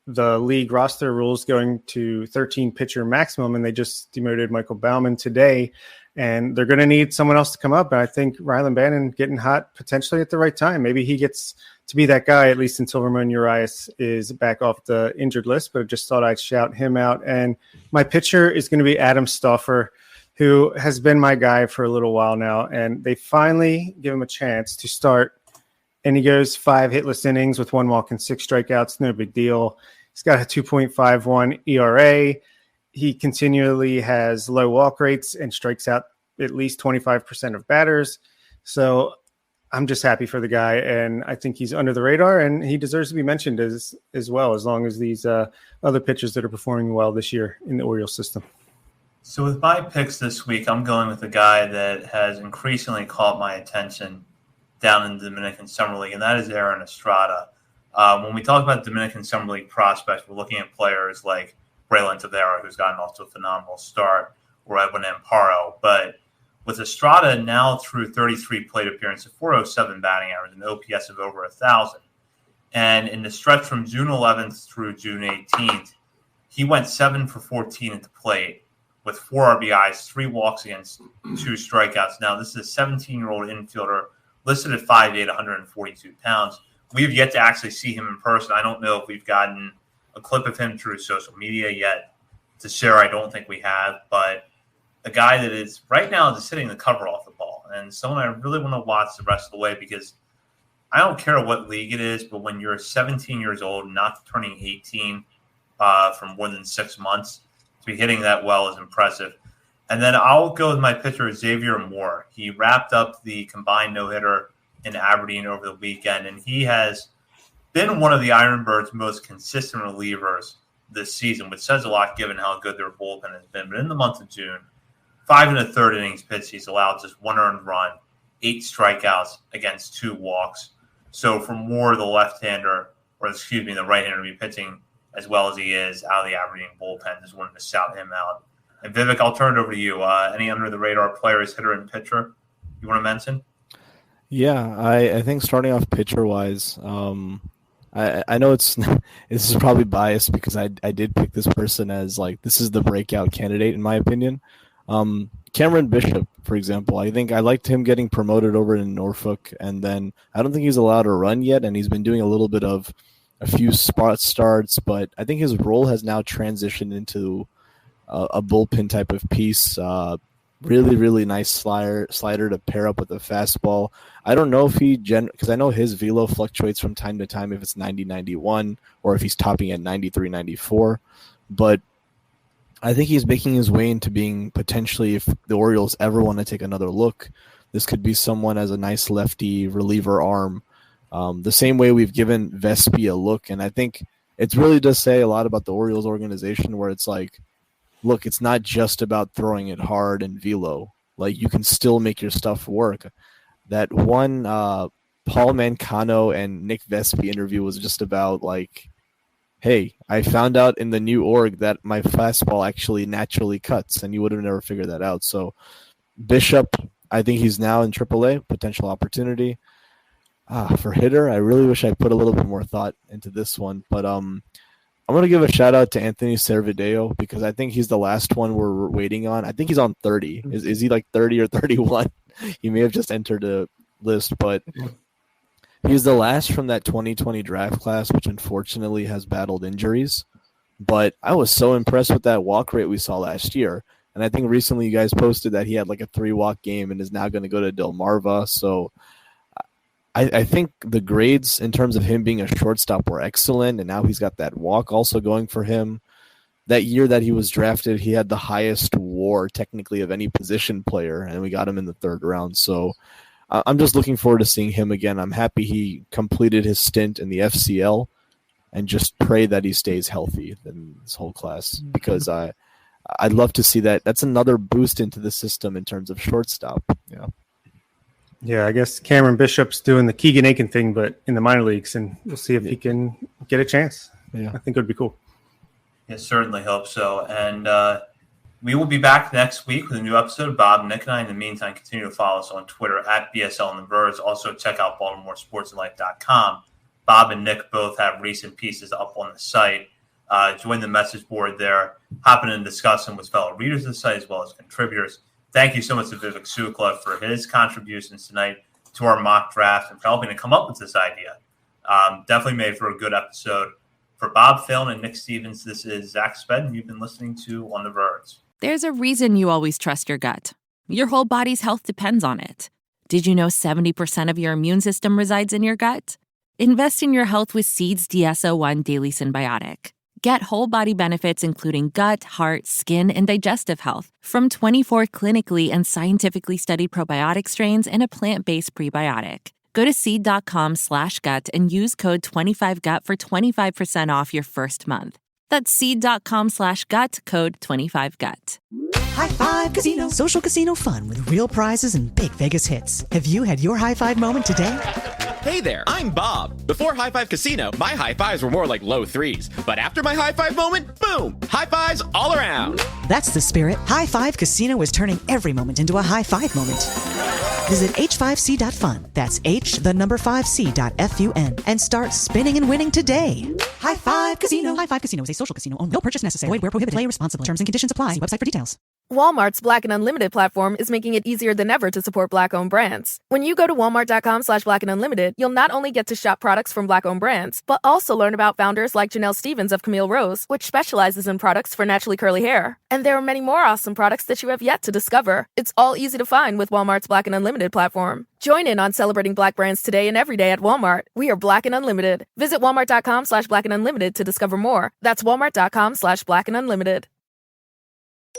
the league roster rules going to 13 pitcher maximum, and they just demoted Michael Baumann today, and they're going to need someone else to come up. And I think Rylan Bannon getting hot potentially at the right time. Maybe he gets to be that guy, at least until Ramon Urias is back off the injured list, but I just thought I'd shout him out. And my pitcher is going to be Adam Stauffer, who has been my guy for a little while now, and they finally give him a chance to start. And he goes 5 hitless innings with 1 walk and 6 strikeouts. No big deal. He's got a 2.51 ERA. He continually has low walk rates and strikes out at least 25% of batters. So I'm just happy for the guy, and I think he's under the radar, and he deserves to be mentioned as well, as long as these other pitchers that are performing well this year in the Orioles system. So with my picks this week, I'm going with a guy that has increasingly caught my attention down in the Dominican Summer League, and that is Aaron Estrada. When we talk about Dominican Summer League prospects, we're looking at players like Braylon Tavera, who's gotten off to a phenomenal start, or Edwin Amparo. But with Estrada now through 33 plate appearances, 407 batting average, an OPS of over 1,000. And in the stretch from June 11th through June 18th, he went 7 for 14 at the plate with 4 RBIs, 3 walks against 2 strikeouts. Now, this is a 17-year-old infielder listed at 5'8", 142 pounds. We have yet to actually see him in person. I don't know if we've gotten a clip of him through social media yet to share. I don't think we have, but a guy that is right now just hitting the cover off the ball, and someone I really want to watch the rest of the way, because I don't care what league it is, but when you're 17 years old, not turning 18 for more than 6 months, to be hitting that well is impressive. And then I'll go with my pitcher, Xavier Moore. He wrapped up the combined no-hitter in Aberdeen over the weekend, and he has been one of the Ironbirds' most consistent relievers this season, which says a lot given how good their bullpen has been. But in the month of June, 5 1/3 innings pitched, he's allowed just 1 earned run, 8 strikeouts against 2 walks. So for Moore, the left-hander, the right-hander to be pitching as well as he is out of the Aberdeen bullpen, just wanted to shout him out. And Vivek, I'll turn it over to you. Any under-the-radar players, hitter and pitcher, you want to mention? Yeah, I think starting off pitcher-wise, I know this is probably biased because I did pick this person as, like, this is the breakout candidate in my opinion. Cameron Bishop, for example, I think I liked him getting promoted over in Norfolk, and then I don't think he's allowed to run yet, and he's been doing a little bit of a few spot starts, but I think his role has now transitioned into a bullpen type of piece. Really, really nice slider to pair up with a fastball. I don't know if because I know his velo fluctuates from time to time if it's 90-91 or if he's topping at 93-94, but I think he's making his way into being potentially, if the Orioles ever want to take another look, this could be someone as a nice lefty reliever arm. The same way we've given Vespi a look, and I think it really does say a lot about the Orioles organization, where it's like, look, it's not just about throwing it hard and velo. Like, you can still make your stuff work. That one Paul Mancano and Nick Vespi interview was just about, like, hey, I found out in the new org that my fastball actually naturally cuts, and you would have never figured that out. So Bishop, I think he's now in AAA, potential opportunity. For hitter, I really wish I put a little bit more thought into this one, but I'm going to give a shout out to Anthony Cervideo because I think he's the last one we're waiting on. I think he's on 30. Is he like 30 or 31? He may have just entered a list, but he's the last from that 2020 draft class, which unfortunately has battled injuries. But I was so impressed with that walk rate we saw last year. And I think recently you guys posted that he had like a 3-walk game and is now going to go to Delmarva. So I think the grades in terms of him being a shortstop were excellent, and now he's got that walk also going for him. That year that he was drafted, he had the highest WAR technically of any position player, and we got him in the 3rd round. So I'm just looking forward to seeing him again. I'm happy he completed his stint in the FCL, and just pray that he stays healthy in this whole class, because I'd love to see that. That's another boost into the system in terms of shortstop. Yeah, I guess Cameron Bishop's doing the Keegan Aiken thing, but in the minor leagues, and we'll see if he can get a chance. Yeah, I think it would be cool. Yeah, certainly hope so. And we will be back next week with a new episode. Bob, Nick, and I, in the meantime, continue to follow us on Twitter at BSL and the Verge. Also, check out BaltimoreSportsAndLife.com. Bob and Nick both have recent pieces up on the site. Join the message board there, hopping and discussing with fellow readers of the site as well as contributors. Thank you so much to Vivek Shukla for his contributions tonight to our mock draft and for helping to come up with this idea. Definitely made for a good episode. For Bob Phelan and Nick Stevens, this is Zach Spedden. You've been listening to On the Verge. There's a reason you always trust your gut. Your whole body's health depends on it. Did you know 70% of your immune system resides in your gut? Invest in your health with Seed's DS-01 Daily Symbiotic. Get whole body benefits including gut, heart, skin, and digestive health from 24 clinically and scientifically studied probiotic strains and a plant-based prebiotic. Go to seed.com/gut and use code 25gut for 25% off your first month. That's seed.com/gut, code 25gut. High Five Casino. Social casino fun with real prizes and big Vegas hits. Have you had your high five moment today? Hey there, I'm Bob. Before High Five Casino, my high fives were more like low threes. But after my high five moment, boom, high fives all around. That's the spirit. High Five Casino is turning every moment into a high five moment. Visit h5c.fun. That's h5c.fun and start spinning and winning today. High Five Casino. High Five Casino is a social casino. No purchase necessary. Void where prohibited. Play responsibly. Terms and conditions apply. See website for details. Walmart's Black and Unlimited platform is making it easier than ever to support Black-owned brands. When you go to walmart.com/Black and Unlimited, you'll not only get to shop products from Black-owned brands, but also learn about founders like Janelle Stevens of Camille Rose, which specializes in products for naturally curly hair. And there are many more awesome products that you have yet to discover. It's all easy to find with Walmart's Black and Unlimited platform. Join in on celebrating Black brands today and every day at Walmart. We are Black and Unlimited. Visit walmart.com/Black and Unlimited to discover more. That's walmart.com/Black and Unlimited.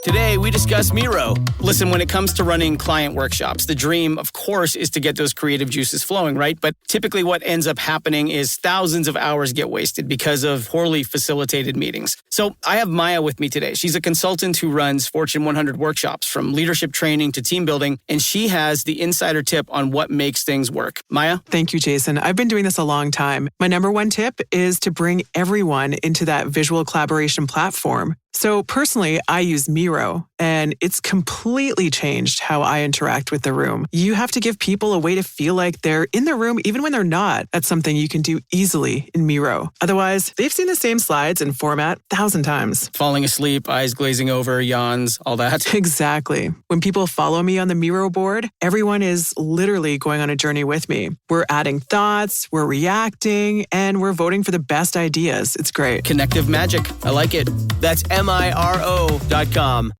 Today, we discuss Miro. Listen, when it comes to running client workshops, the dream, of course, is to get those creative juices flowing, right? But typically what ends up happening is thousands of hours get wasted because of poorly facilitated meetings. So I have Maya with me today. She's a consultant who runs Fortune 100 workshops, from leadership training to team building, and she has the insider tip on what makes things work. Maya? Thank you, Jason. I've been doing this a long time. My number one tip is to bring everyone into that visual collaboration platform. So personally, I use Miro, and it's completely changed how I interact with the room. You have to give people a way to feel like they're in the room even when they're not. That's something you can do easily in Miro. Otherwise, they've seen the same slides and format 1,000 times. Falling asleep, eyes glazing over, yawns, all that. Exactly. When people follow me on the Miro board, everyone is literally going on a journey with me. We're adding thoughts, we're reacting, and we're voting for the best ideas. It's great. Connective magic. I like it. That's MIRO.com.